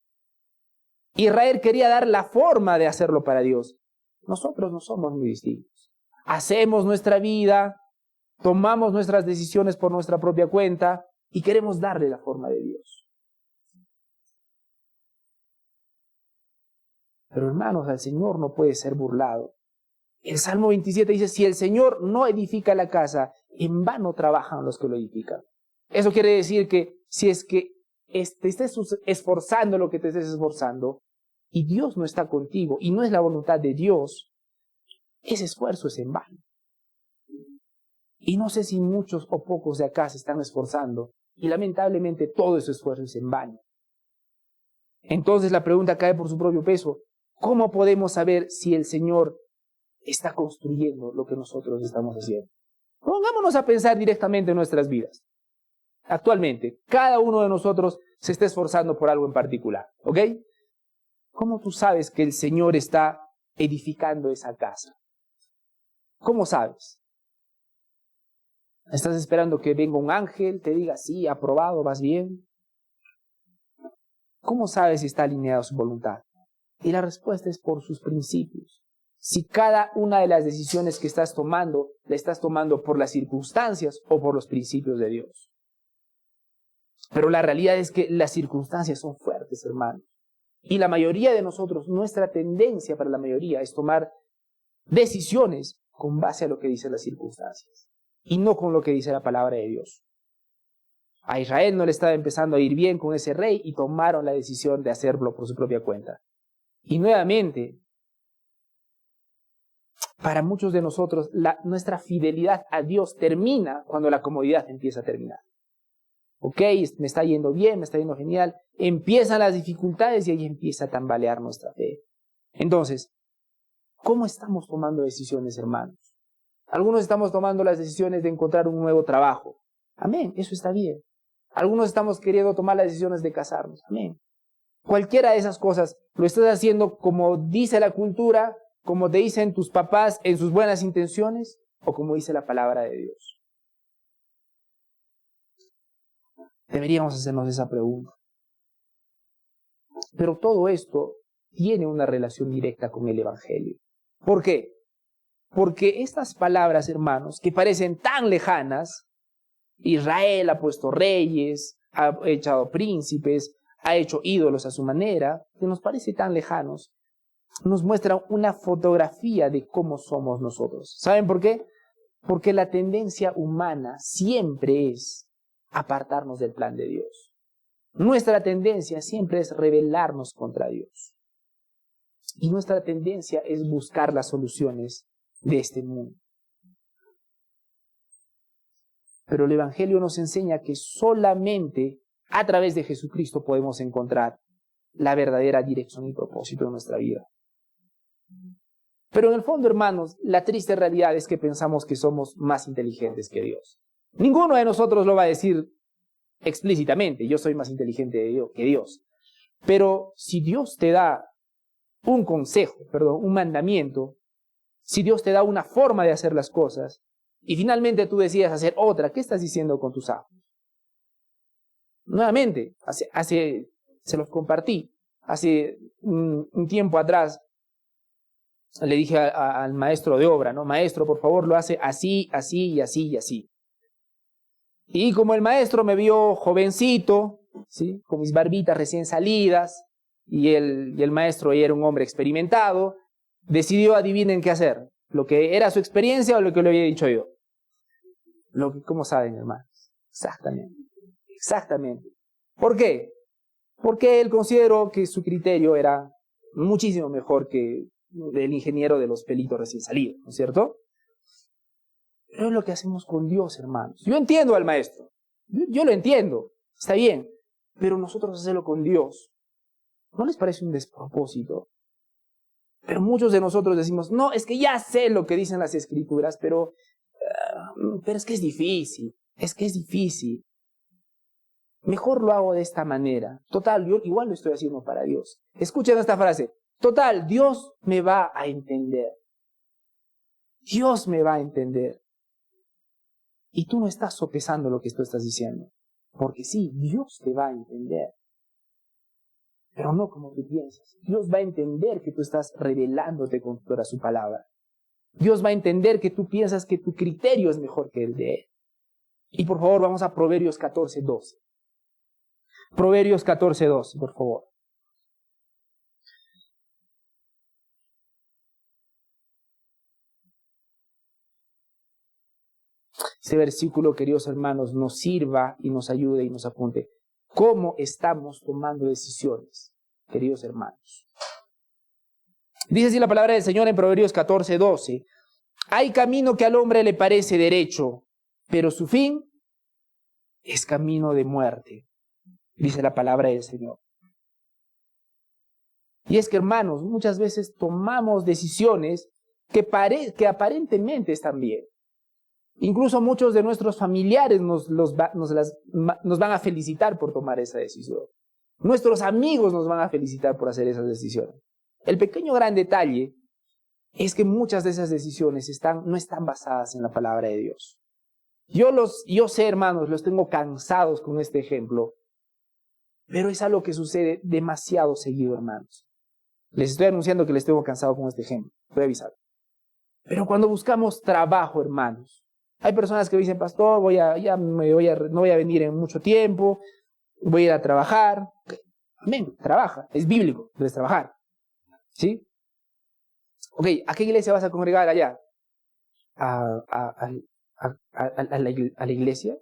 A: Israel quería dar la forma de hacerlo para Dios. Nosotros no somos muy distintos. Hacemos nuestra vida, tomamos nuestras decisiones por nuestra propia cuenta y queremos darle la forma de Dios. Pero hermanos, al Señor no puede ser burlado. El Salmo 27 dice, si el Señor no edifica la casa, en vano trabajan los que lo edifican. Eso quiere decir que si es que te estés esforzando lo que te estés esforzando y Dios no está contigo y no es la voluntad de Dios, ese esfuerzo es en vano. Y no sé si muchos o pocos de acá se están esforzando Y lamentablemente todo ese esfuerzo es en vano. Entonces la pregunta cae por su propio peso. ¿Cómo podemos saber si el Señor está construyendo lo que nosotros estamos haciendo? Pongámonos a pensar directamente en nuestras vidas. Actualmente, cada uno de nosotros se está esforzando por algo en particular, ¿ok? ¿Cómo tú sabes que el Señor está edificando esa casa? ¿Cómo sabes? ¿Estás esperando que venga un ángel, te diga, sí, aprobado, vas bien? ¿Cómo sabes si está alineado a su voluntad? Y la respuesta es por sus principios. Si cada una de las decisiones que estás tomando, la estás tomando por las circunstancias o por los principios de Dios. Pero la realidad es que las circunstancias son fuertes, hermanos. Y la mayoría de nosotros, nuestra tendencia para la mayoría es tomar decisiones con base a lo que dicen las circunstancias y no con lo que dice la palabra de Dios. A Israel no le estaba empezando a ir bien con ese rey y tomaron la decisión de hacerlo por su propia cuenta. Y nuevamente, para muchos de nosotros, nuestra fidelidad a Dios termina cuando la comodidad empieza a terminar. Ok, me está yendo bien, me está yendo genial. Empiezan las dificultades y ahí empieza a tambalear nuestra fe. Entonces, ¿cómo estamos tomando decisiones, hermanos? Algunos estamos tomando las decisiones de encontrar un nuevo trabajo. Amén, eso está bien. Algunos estamos queriendo tomar las decisiones de casarnos. Amén. Cualquiera de esas cosas lo estás haciendo como dice la cultura, como te dicen tus papás en sus buenas intenciones o como dice la palabra de Dios. Deberíamos hacernos esa pregunta. Pero todo esto tiene una relación directa con el Evangelio. ¿Por qué? Porque estas palabras, hermanos, que parecen tan lejanas, Israel ha puesto reyes, ha echado príncipes, ha hecho ídolos a su manera, que nos parece tan lejanos, nos muestran una fotografía de cómo somos nosotros. ¿Saben por qué? Porque la tendencia humana siempre es apartarnos del plan de Dios. Nuestra tendencia siempre es rebelarnos contra Dios. Y nuestra tendencia es buscar las soluciones de este mundo. Pero el Evangelio nos enseña que solamente a través de Jesucristo podemos encontrar la verdadera dirección y propósito de nuestra vida. Pero en el fondo, hermanos, la triste realidad es que pensamos que somos más inteligentes que Dios. Ninguno de nosotros lo va a decir explícitamente, yo soy más inteligente que Dios. Pero si Dios te da un consejo, un mandamiento, si Dios te da una forma de hacer las cosas, y finalmente tú decides hacer otra, ¿qué estás diciendo con tus actos? Nuevamente, se los compartí, hace un tiempo atrás, le dije al maestro de obra, ¿no? Maestro, por favor, lo hace así, así y así y así. Y como el maestro me vio jovencito, ¿sí? Con mis barbitas recién salidas, y el maestro era un hombre experimentado, decidió, adivinen qué hacer, lo que era su experiencia o lo que le había dicho yo. ¿Cómo saben, hermanos? Exactamente. ¿Por qué? Porque él consideró que su criterio era muchísimo mejor que el ingeniero de los pelitos recién salidos, ¿no es cierto? Pero es lo que hacemos con Dios, hermanos. Yo entiendo al maestro, yo lo entiendo, está bien, pero nosotros hacerlo con Dios, ¿no les parece un despropósito? Pero muchos de nosotros decimos, no, es que ya sé lo que dicen las Escrituras, pero es que es difícil. Mejor lo hago de esta manera. Total, yo igual lo estoy haciendo para Dios. Escuchen esta frase. Total, Dios me va a entender. Dios me va a entender. Y tú no estás sopesando lo que tú estás diciendo. Porque sí, Dios te va a entender. Pero no como tú piensas. Dios va a entender que tú estás rebelándote contra su palabra. Dios va a entender que tú piensas que tu criterio es mejor que el de Él. Y por favor, vamos a Proverbios 14:12. Proverbios 14:12, por favor. Este versículo, queridos hermanos, nos sirva y nos ayude y nos apunte. ¿Cómo estamos tomando decisiones, queridos hermanos? Dice así la palabra del Señor en Proverbios 14:12. Hay camino que al hombre le parece derecho, pero su fin es camino de muerte, dice la palabra del Señor. Y es que, hermanos, muchas veces tomamos decisiones que aparentemente están bien. Incluso muchos de nuestros familiares nos van a felicitar por tomar esa decisión. Nuestros amigos nos van a felicitar por hacer esas decisiones. El pequeño gran detalle es que muchas de esas decisiones no están basadas en la palabra de Dios. Yo sé, hermanos, los tengo cansados con este ejemplo, pero es algo que sucede demasiado seguido, hermanos. Les estoy anunciando que les tengo cansado con este ejemplo, voy a avisar. Pero cuando buscamos trabajo, hermanos, hay personas que dicen, pastor, no voy a venir en mucho tiempo, voy a ir a trabajar. Amén, trabaja, es bíblico, debes trabajar. ¿Sí? Ok, ¿a qué iglesia vas a congregar allá? ¿A la iglesia?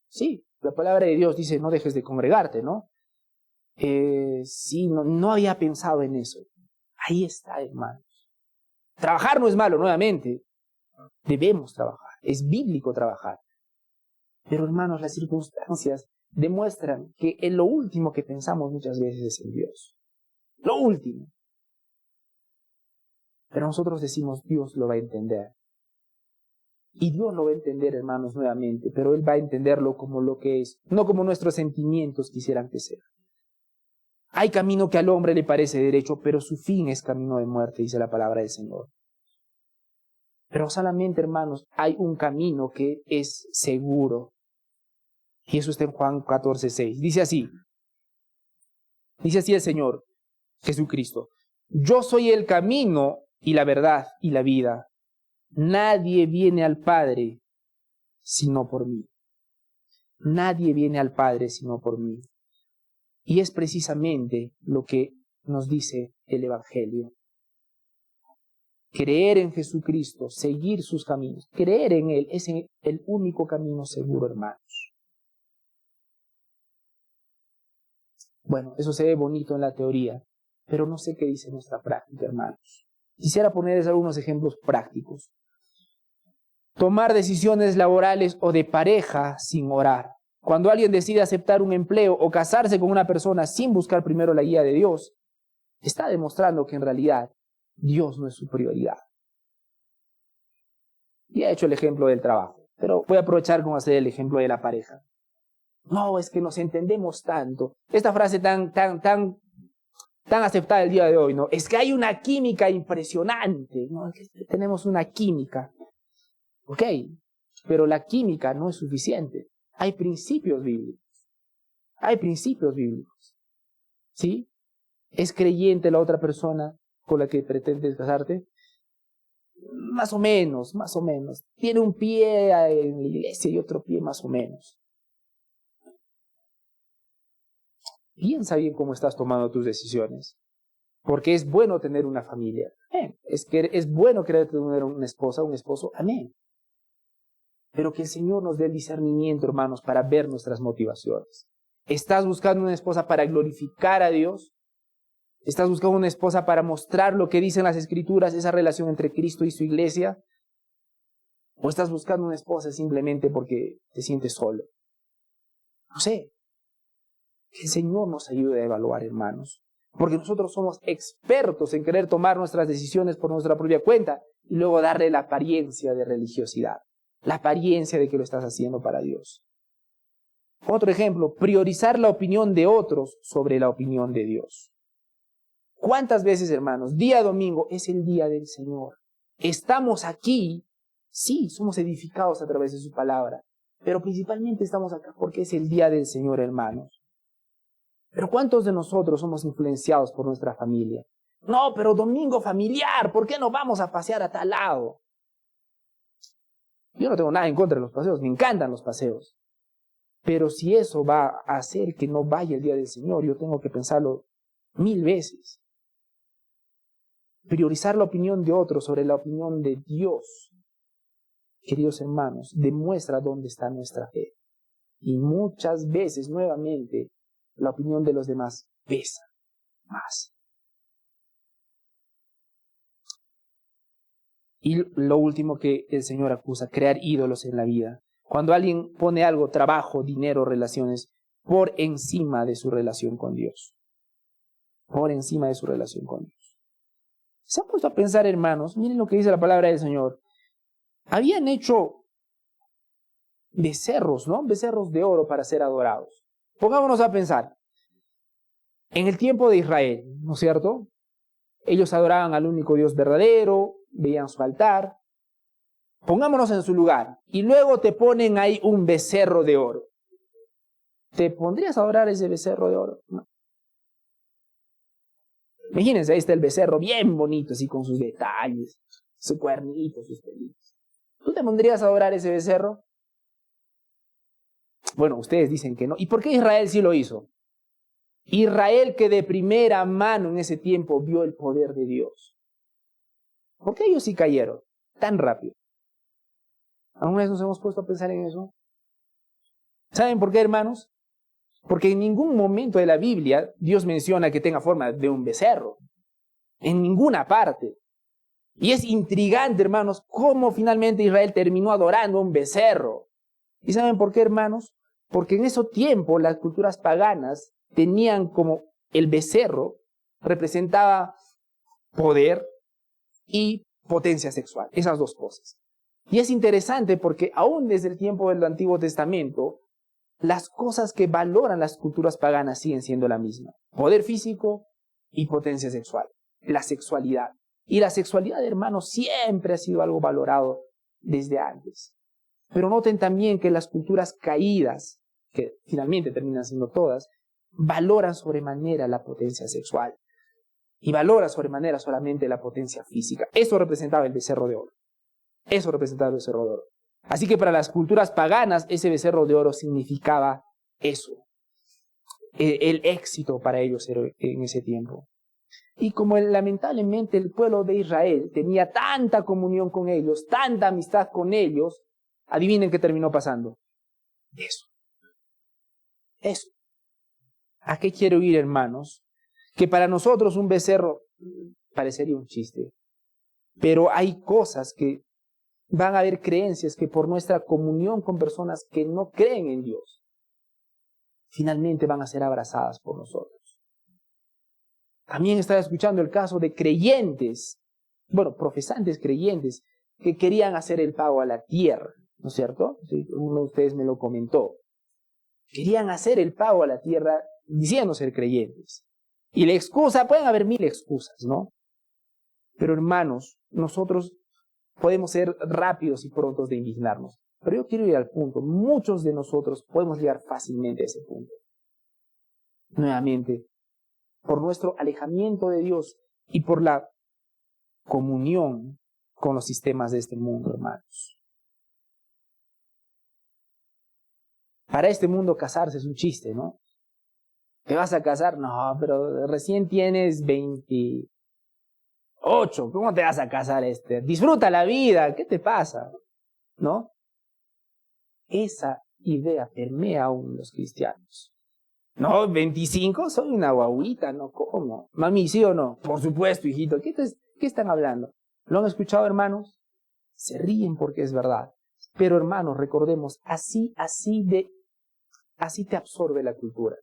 A: Sí, la palabra de Dios dice, no dejes de congregarte, ¿no? Sí, no había pensado en eso. Ahí está, hermanos. Trabajar no es malo, nuevamente. Debemos trabajar, es bíblico trabajar. Pero, hermanos, las circunstancias demuestran que en lo último que pensamos muchas veces es en Dios. Lo último. Pero nosotros decimos, Dios lo va a entender. Y Dios lo va a entender, hermanos, nuevamente, pero Él va a entenderlo como lo que es, no como nuestros sentimientos quisieran que sea. Hay camino que al hombre le parece derecho, pero su fin es camino de muerte, dice la palabra del Señor. Pero solamente, hermanos, hay un camino que es seguro. Y eso está en Juan 14:6. Dice así el Señor Jesucristo: yo soy el camino y la verdad y la vida. Nadie viene al Padre sino por mí. Nadie viene al Padre sino por mí. Y es precisamente lo que nos dice el Evangelio. Creer en Jesucristo, seguir sus caminos, creer en Él es el único camino seguro, hermanos. Bueno, eso se ve bonito en la teoría, pero no sé qué dice nuestra práctica, hermanos. Quisiera ponerles algunos ejemplos prácticos. Tomar decisiones laborales o de pareja sin orar. Cuando alguien decide aceptar un empleo o casarse con una persona sin buscar primero la guía de Dios, está demostrando que en realidad Dios no es su prioridad. Y he hecho el ejemplo del trabajo, pero voy a aprovechar con hacer el ejemplo de la pareja. No, es que nos entendemos tanto. Esta frase tan aceptada el día de hoy, ¿no? Es que hay una química impresionante, ¿no? Es que tenemos una química. Ok, pero la química no es suficiente. Hay principios bíblicos. Hay principios bíblicos. ¿Sí? ¿Es creyente la otra persona con la que pretendes casarte? Más o menos, más o menos. Tiene un pie en la iglesia y otro pie más o menos. Piensa bien cómo estás tomando tus decisiones. Porque es bueno tener una familia. Es bueno querer tener una esposa, un esposo. Amén. Pero que el Señor nos dé el discernimiento, hermanos, para ver nuestras motivaciones. ¿Estás buscando una esposa para glorificar a Dios? ¿Estás buscando una esposa para mostrar lo que dicen las Escrituras, esa relación entre Cristo y su iglesia? ¿O estás buscando una esposa simplemente porque te sientes solo? No sé. Que el Señor nos ayude a evaluar, hermanos. Porque nosotros somos expertos en querer tomar nuestras decisiones por nuestra propia cuenta y luego darle la apariencia de religiosidad, la apariencia de que lo estás haciendo para Dios. Otro ejemplo, priorizar la opinión de otros sobre la opinión de Dios. ¿Cuántas veces, hermanos, día domingo es el día del Señor? Estamos aquí, sí, somos edificados a través de su palabra, pero principalmente estamos acá porque es el día del Señor, hermanos. Pero ¿cuántos de nosotros somos influenciados por nuestra familia? No, pero domingo familiar, ¿por qué no vamos a pasear a tal lado? Yo no tengo nada en contra de los paseos, me encantan los paseos. Pero si eso va a hacer que no vaya el día del Señor, yo tengo que pensarlo 1000 veces. Priorizar la opinión de otros sobre la opinión de Dios, queridos hermanos, demuestra dónde está nuestra fe. Y muchas veces, nuevamente, la opinión de los demás pesa más. Y lo último que el Señor acusa, crear ídolos en la vida. Cuando alguien pone algo, trabajo, dinero, relaciones, por encima de su relación con Dios. Por encima de su relación con Dios. ¿Se han puesto a pensar, hermanos? Miren lo que dice la palabra del Señor. Habían hecho becerros, ¿no? Becerros de oro para ser adorados. Pongámonos a pensar. En el tiempo de Israel, ¿no es cierto? Ellos adoraban al único Dios verdadero, veían su altar. Pongámonos en su lugar. Y luego te ponen ahí un becerro de oro. ¿Te pondrías a adorar ese becerro de oro? No. Imagínense, ahí está el becerro bien bonito, así con sus detalles, su cuernito, sus pelitos. ¿Tú te pondrías a adorar ese becerro? Bueno, ustedes dicen que no. ¿Y por qué Israel sí lo hizo? Israel, que de primera mano en ese tiempo vio el poder de Dios. ¿Por qué ellos sí cayeron tan rápido? ¿Alguna vez nos hemos puesto a pensar en eso? ¿Saben por qué, hermanos? Porque en ningún momento de la Biblia Dios menciona que tenga forma de un becerro. En ninguna parte. Y es intrigante, hermanos, cómo finalmente Israel terminó adorando a un becerro. ¿Y saben por qué, hermanos? Porque en ese tiempo las culturas paganas tenían como el becerro representaba poder y potencia sexual. Esas dos cosas. Y es interesante porque aún desde el tiempo del Antiguo Testamento, las cosas que valoran las culturas paganas siguen siendo la misma. Poder físico y potencia sexual. La sexualidad. Y la sexualidad, hermanos, siempre ha sido algo valorado desde antes. Pero noten también que las culturas caídas, que finalmente terminan siendo todas, valoran sobremanera la potencia sexual. Y valoran sobremanera solamente la potencia física. Eso representaba el becerro de oro. Eso representaba el becerro de oro. Así que para las culturas paganas, ese becerro de oro significaba eso. El éxito para ellos en ese tiempo. Y como lamentablemente el pueblo de Israel tenía tanta comunión con ellos, tanta amistad con ellos, adivinen qué terminó pasando. Eso. Eso. ¿A qué quiero ir, hermanos? Que para nosotros un becerro parecería un chiste. Pero hay cosas que van a haber creencias que por nuestra comunión con personas que no creen en Dios, finalmente van a ser abrazadas por nosotros. También estaba escuchando el caso de creyentes, bueno, profesantes creyentes, que querían hacer el pago a la tierra, ¿no es cierto? Uno de ustedes me lo comentó. Querían hacer el pago a la tierra diciendo ser creyentes. Y la excusa, pueden haber mil excusas, ¿no? Pero hermanos, nosotros podemos ser rápidos y prontos de indignarnos. Pero yo quiero ir al punto. Muchos de nosotros podemos llegar fácilmente a ese punto. Nuevamente, por nuestro alejamiento de Dios y por la comunión con los sistemas de este mundo, hermanos. Para este mundo casarse es un chiste, ¿no? ¿Te vas a casar? No, pero recién tienes 28. ¿Cómo te vas a casar? Disfruta la vida. ¿Qué te pasa? ¿No? Esa idea permea aún los cristianos. No, 25, soy una guaguita, ¿no? ¿Cómo? Mami, ¿sí o no? Por supuesto, hijito. ¿Qué están hablando? ¿Lo han escuchado, hermanos? Se ríen porque es verdad. Pero, hermanos, recordemos, así te absorbe la cultura.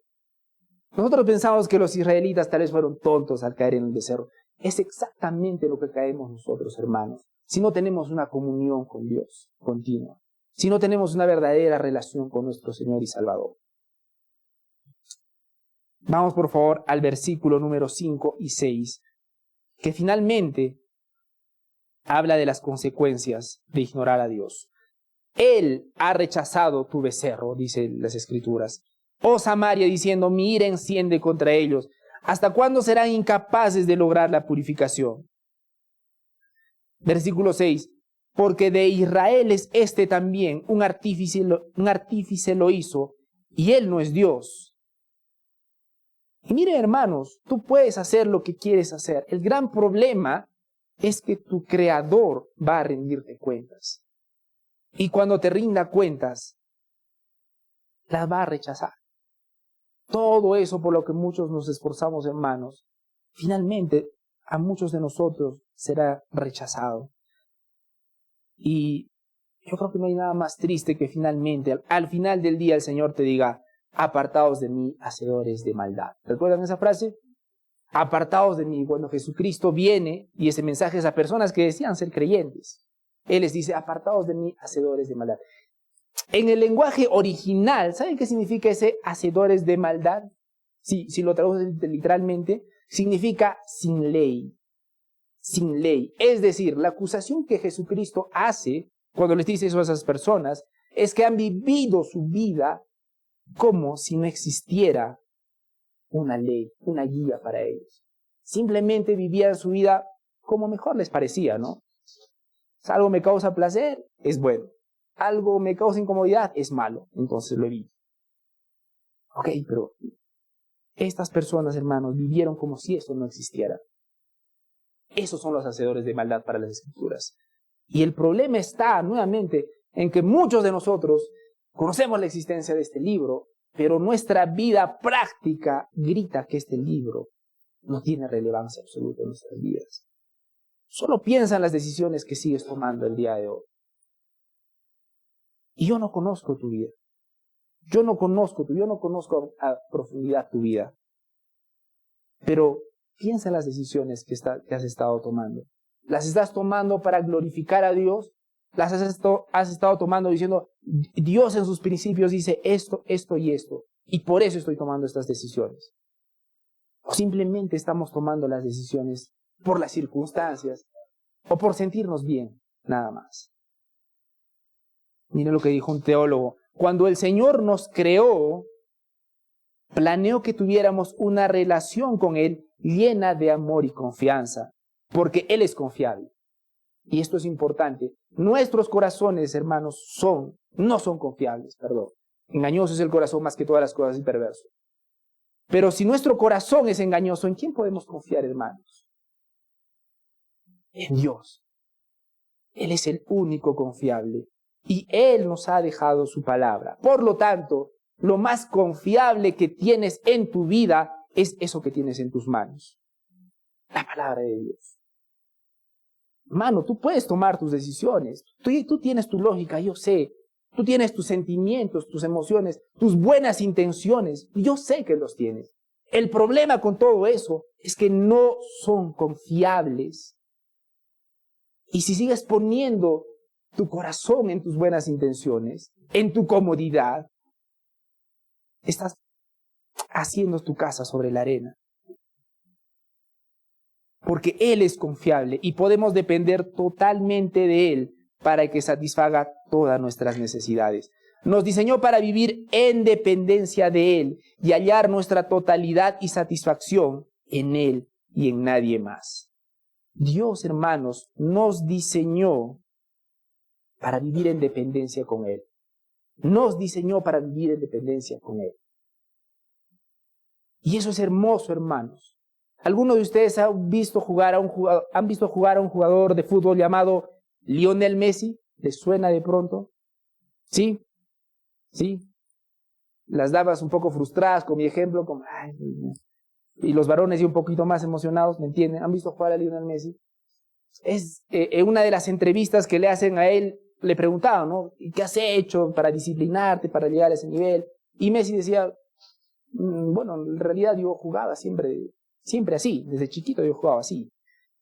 A: Nosotros pensamos que los israelitas tal vez fueron tontos al caer en el becerro. Es exactamente lo que caemos nosotros, hermanos. Si no tenemos una comunión con Dios continua. Si no tenemos una verdadera relación con nuestro Señor y Salvador. Vamos por favor al versículo número 5 y 6, que finalmente habla de las consecuencias de ignorar a Dios. Él ha rechazado tu becerro, dice las Escrituras. Oh Samaria, diciendo, mi ira enciende contra ellos. ¿Hasta cuándo serán incapaces de lograr la purificación? Versículo 6. Porque de Israel es este también, un artífice lo hizo, y él no es Dios. Y mire, hermanos, tú puedes hacer lo que quieres hacer. El gran problema es que tu Creador va a rendirte cuentas. Y cuando te rinda cuentas, las va a rechazar. Todo eso por lo que muchos nos esforzamos, hermanos, finalmente a muchos de nosotros será rechazado. Y Yo creo que no hay nada más triste que finalmente, al final del día, el Señor te diga, apartaos de mí, hacedores de maldad. ¿Recuerdan esa frase? Apartaos de mí. Cuando Jesucristo viene, y ese mensaje es a personas que decían ser creyentes, Él les dice, apartaos de mí, hacedores de maldad. En el lenguaje original, ¿saben qué significa ese hacedores de maldad? Si lo traduces literalmente, significa sin ley. Sin ley. Es decir, la acusación que Jesucristo hace cuando les dice eso a esas personas es que han vivido su vida como si no existiera una ley, una guía para ellos. Simplemente vivían su vida como mejor les parecía, ¿no? Si algo me causa placer, es bueno. Algo me causa incomodidad, es malo. Entonces lo evito. Ok, pero estas personas, hermanos, vivieron como si eso no existiera. Esos son los hacedores de maldad para las Escrituras. Y el problema está, nuevamente, en que muchos de nosotros conocemos la existencia de este libro, pero nuestra vida práctica grita que este libro no tiene relevancia absoluta en nuestras vidas. Solo piensa en las decisiones que sigues tomando el día de hoy. Y yo no conozco tu vida. Yo no conozco a profundidad tu vida. Pero piensa en las decisiones que has estado tomando. ¿Las estás tomando para glorificar a Dios? ¿Las has estado tomando diciendo, Dios en sus principios dice esto, esto y esto, y por eso estoy tomando estas decisiones? ¿O simplemente estamos tomando las decisiones por las circunstancias o por sentirnos bien, nada más? Miren lo que dijo un teólogo. Cuando el Señor nos creó, planeó que tuviéramos una relación con Él llena de amor y confianza, porque Él es confiable. Y esto es importante. Nuestros corazones, hermanos, no son confiables, perdón. Engañoso es el corazón más que todas las cosas y perverso. Pero si nuestro corazón es engañoso, ¿en quién podemos confiar, hermanos? En Dios. Él es el único confiable. Y Él nos ha dejado su palabra. Por lo tanto, lo más confiable que tienes en tu vida es eso que tienes en tus manos. La palabra de Dios. Hermano, tú puedes tomar tus decisiones. Tú tienes tu lógica, yo sé. Tú tienes tus sentimientos, tus emociones, tus buenas intenciones. Yo sé que los tienes. El problema con todo eso es que no son confiables. Y si sigues poniendo tu corazón en tus buenas intenciones, en tu comodidad, estás haciendo tu casa sobre la arena. Porque Él es confiable y podemos depender totalmente de Él para que satisfaga todas nuestras necesidades. Nos diseñó para vivir en dependencia de Él y hallar nuestra totalidad y satisfacción en Él y en nadie más. Dios, hermanos, nos diseñó para vivir en dependencia con Él. Nos diseñó para vivir en dependencia con Él. Y eso es hermoso, hermanos. ¿Alguno de ustedes han visto jugar a un jugador de fútbol llamado Lionel Messi? ¿Les suena de pronto? ¿Sí? ¿Sí? Las damas un poco frustradas con mi ejemplo, y los varones y un poquito más emocionados, ¿me entienden? ¿Han visto jugar a Lionel Messi? En una de las entrevistas que le hacen a él, le preguntaban, ¿no? ¿Qué has hecho para disciplinarte, para llegar a ese nivel? Y Messi decía, bueno, en realidad yo jugaba siempre así, desde chiquito yo jugaba así.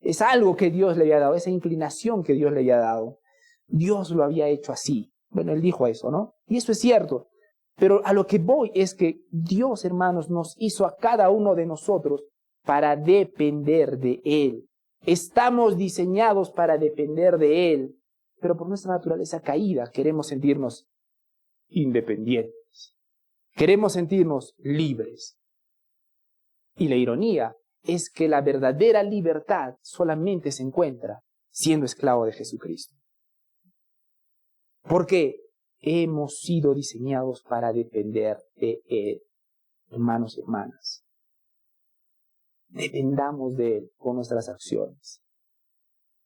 A: Es algo que Dios le había dado, esa inclinación que Dios le había dado. Dios lo había hecho así. Bueno, él dijo eso, ¿no? Y eso es cierto. Pero a lo que voy es que Dios, hermanos, nos hizo a cada uno de nosotros para depender de Él. Estamos diseñados para depender de Él, pero por nuestra naturaleza caída queremos sentirnos independientes. Queremos sentirnos libres. Y la ironía es que la verdadera libertad solamente se encuentra siendo esclavo de Jesucristo. Porque hemos sido diseñados para depender de Él, hermanos y hermanas. Dependamos de Él con nuestras acciones.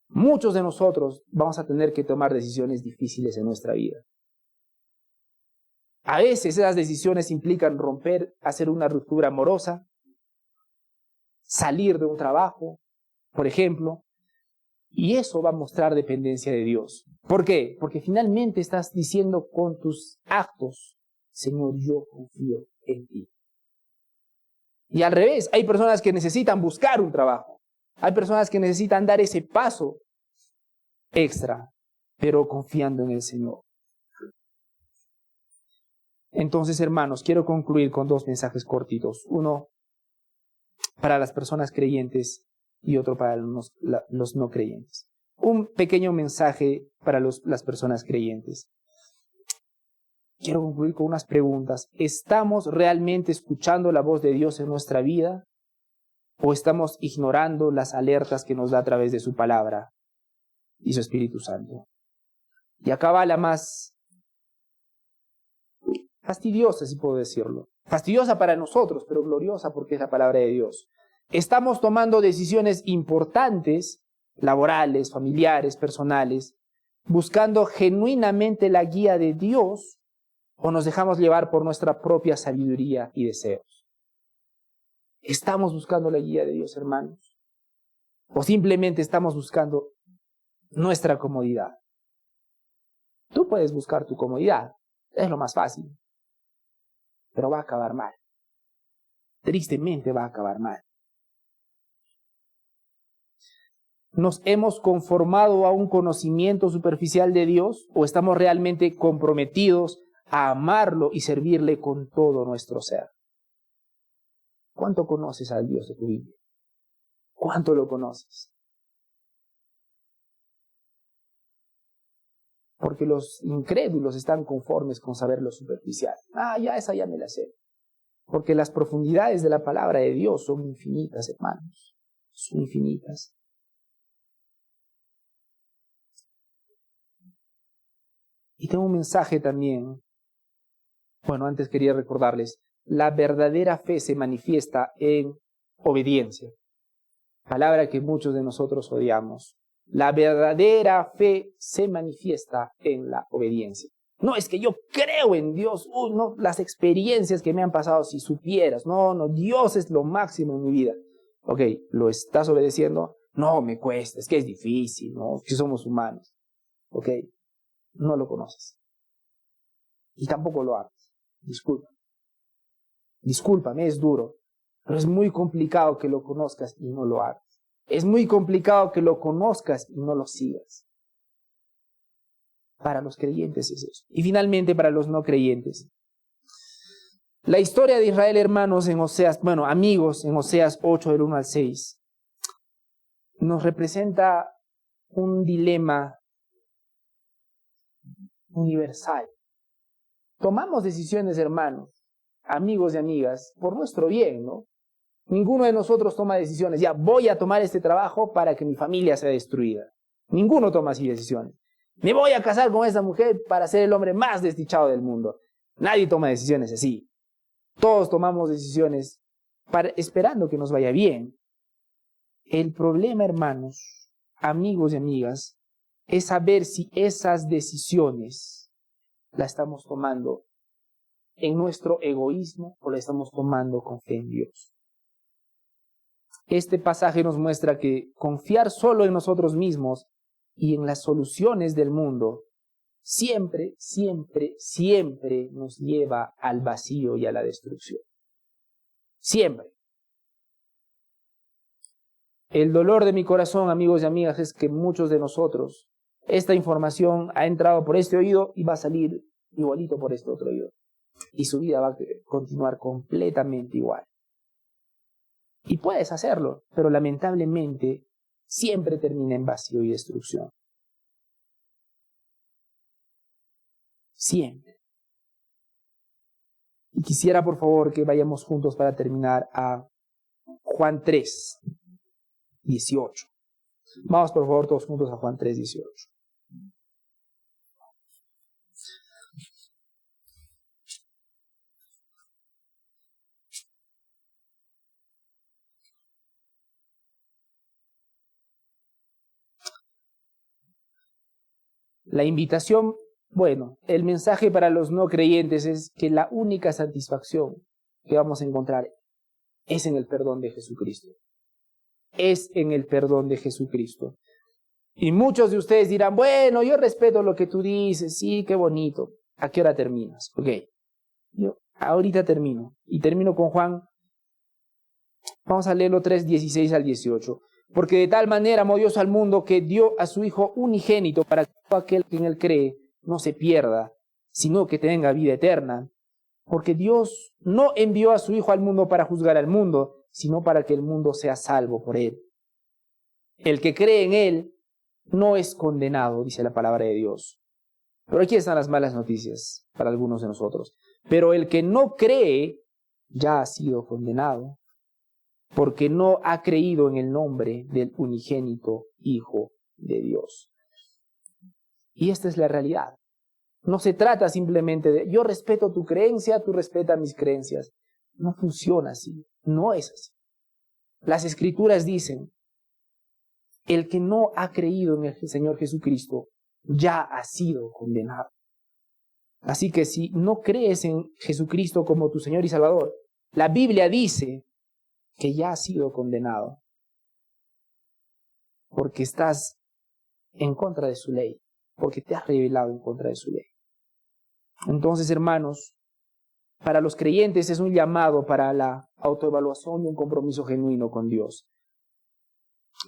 A: Muchos de nosotros vamos a tener que tomar decisiones difíciles en nuestra vida. A veces esas decisiones implican hacer una ruptura amorosa, salir de un trabajo, por ejemplo, Y eso va a mostrar dependencia de Dios. ¿Por qué? Porque finalmente estás diciendo con tus actos, Señor, yo confío en ti. Y al revés, hay personas que necesitan buscar un trabajo. Hay personas que necesitan dar ese paso extra, pero confiando en el Señor. Entonces, hermanos, quiero concluir con 2 mensajes cortitos. Uno para las personas creyentes y otro para los no creyentes. Un pequeño mensaje para las personas creyentes. Quiero concluir con unas preguntas. ¿Estamos realmente escuchando la voz de Dios en nuestra vida? ¿O estamos ignorando las alertas que nos da a través de su palabra y su Espíritu Santo? Y acá va la más fastidiosa, si puedo decirlo. Fastidiosa para nosotros, pero gloriosa porque es la palabra de Dios. Estamos tomando decisiones importantes, laborales, familiares, personales, buscando genuinamente la guía de Dios, o nos dejamos llevar por nuestra propia sabiduría y deseos. ¿Estamos buscando la guía de Dios, hermanos? ¿O simplemente estamos buscando nuestra comodidad? Tú puedes buscar tu comodidad, es lo más fácil, pero va a acabar mal. Tristemente va a acabar mal. ¿Nos hemos conformado a un conocimiento superficial de Dios o estamos realmente comprometidos a amarlo y servirle con todo nuestro ser? ¿Cuánto conoces al Dios de tu Biblia? ¿Cuánto lo conoces? Porque los incrédulos están conformes con saber lo superficial. Ya esa ya me la sé. Porque las profundidades de la palabra de Dios son infinitas, hermanos. Son infinitas. Y tengo un mensaje también. Bueno, antes quería recordarles, la verdadera fe se manifiesta en obediencia. Palabra que muchos de nosotros odiamos. La verdadera fe se manifiesta en la obediencia. No, es que yo creo en Dios. No, las experiencias que me han pasado, si supieras. No, Dios es lo máximo en mi vida. Ok, ¿lo estás obedeciendo? No, me cuesta, es que es difícil, ¿no? Que somos humanos. Ok, no lo conoces. Y tampoco lo hagas. Discúlpame, es duro. Pero es muy complicado que lo conozcas y no lo hagas. Es muy complicado que lo conozcas y no lo sigas. Para los creyentes es eso. Y finalmente para los no creyentes. La historia de Israel, hermanos, en Oseas, amigos, en Oseas 8, del 1 al 6, nos representa un dilema universal. Tomamos decisiones, hermanos, amigos y amigas, por nuestro bien, ¿no? Ninguno de nosotros toma decisiones, ya voy a tomar este trabajo para que mi familia sea destruida. Ninguno toma así decisiones. Me voy a casar con esta mujer para ser el hombre más desdichado del mundo. Nadie toma decisiones así. Todos tomamos decisiones esperando que nos vaya bien. El problema, hermanos, amigos y amigas, es saber si esas decisiones las estamos tomando en nuestro egoísmo o las estamos tomando con fe en Dios. Este pasaje nos muestra que confiar solo en nosotros mismos y en las soluciones del mundo siempre nos lleva al vacío y a la destrucción. Siempre. El dolor de mi corazón, amigos y amigas, es que muchos de nosotros, esta información ha entrado por este oído y va a salir igualito por este otro oído. Y su vida va a continuar completamente igual. Y puedes hacerlo, pero lamentablemente siempre termina en vacío y destrucción. Siempre. Y quisiera, por favor, que vayamos juntos para terminar a Juan 3, 18. Vamos, por favor, todos juntos a Juan 3, 18. La invitación, el mensaje para los no creyentes es que la única satisfacción que vamos a encontrar es en el perdón de Jesucristo. Es en el perdón de Jesucristo. Y muchos de ustedes dirán, bueno, yo respeto lo que tú dices, sí, qué bonito. ¿A qué hora terminas? Ok, yo ahorita termino. Y termino con Juan. Vamos a leerlo 3:16 al 18. Porque de tal manera amó Dios al mundo que dio a su Hijo unigénito para que todo aquel que en él cree no se pierda, sino que tenga vida eterna. Porque Dios no envió a su Hijo al mundo para juzgar al mundo, sino para que el mundo sea salvo por él. El que cree en él no es condenado, dice la palabra de Dios. Pero aquí están las malas noticias para algunos de nosotros. Pero el que no cree ya ha sido condenado, porque no ha creído en el nombre del unigénito Hijo de Dios. Y esta es la realidad. No se trata simplemente de, yo respeto tu creencia, tú respetas mis creencias. No funciona así, no es así. Las Escrituras dicen, el que no ha creído en el Señor Jesucristo ya ha sido condenado. Así que si no crees en Jesucristo como tu Señor y Salvador, la Biblia dice que ya has sido condenado, porque estás en contra de su ley, porque te has rebelado en contra de su ley. Entonces, hermanos, para los creyentes es un llamado para la autoevaluación y un compromiso genuino con Dios.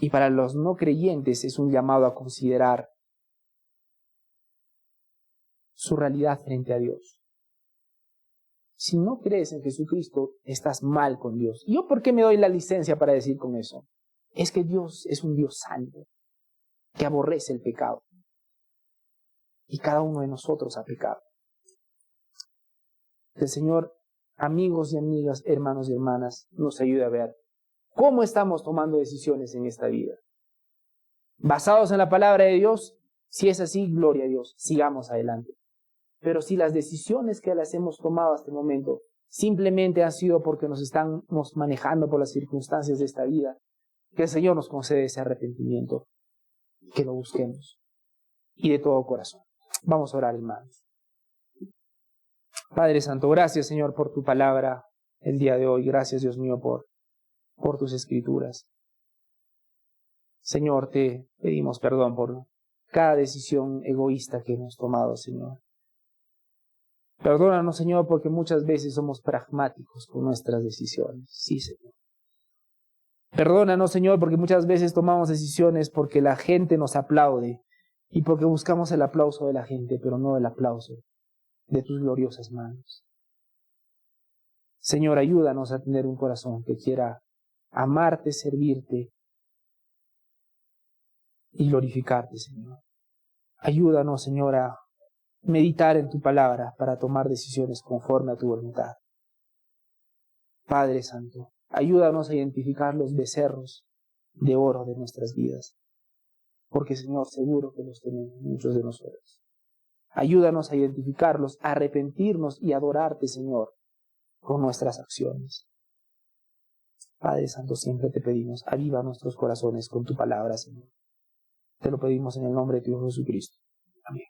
A: Y para los no creyentes es un llamado a considerar su realidad frente a Dios. Si no crees en Jesucristo, estás mal con Dios. ¿Y yo por qué me doy la licencia para decir con eso? Es que Dios es un Dios santo, que aborrece el pecado. Y cada uno de nosotros ha pecado. El Señor, amigos y amigas, hermanos y hermanas, nos ayude a ver cómo estamos tomando decisiones en esta vida. Basados en la palabra de Dios, si es así, gloria a Dios, sigamos adelante. Pero si las decisiones que las hemos tomado hasta el momento simplemente han sido porque nos estamos manejando por las circunstancias de esta vida, que el Señor nos concede ese arrepentimiento, que lo busquemos y de todo corazón. Vamos a orar, hermanos. Padre Santo, gracias, Señor, por tu palabra el día de hoy. Gracias, Dios mío, por tus escrituras. Señor, te pedimos perdón por cada decisión egoísta que hemos tomado, Señor. Perdónanos, Señor, porque muchas veces somos pragmáticos con nuestras decisiones. Sí, Señor. Perdónanos, Señor, porque muchas veces tomamos decisiones porque la gente nos aplaude y porque buscamos el aplauso de la gente, pero no el aplauso de tus gloriosas manos. Señor, ayúdanos a tener un corazón que quiera amarte, servirte y glorificarte, Señor. Ayúdanos, Señor, a meditar en tu palabra para tomar decisiones conforme a tu voluntad. Padre Santo, ayúdanos a identificar los becerros de oro de nuestras vidas, porque, Señor, seguro que los tenemos muchos de nosotros. Ayúdanos a identificarlos, a arrepentirnos y adorarte, Señor, con nuestras acciones. Padre Santo, siempre te pedimos, aviva nuestros corazones con tu palabra, Señor. Te lo pedimos en el nombre de tu Hijo Jesucristo. Amén.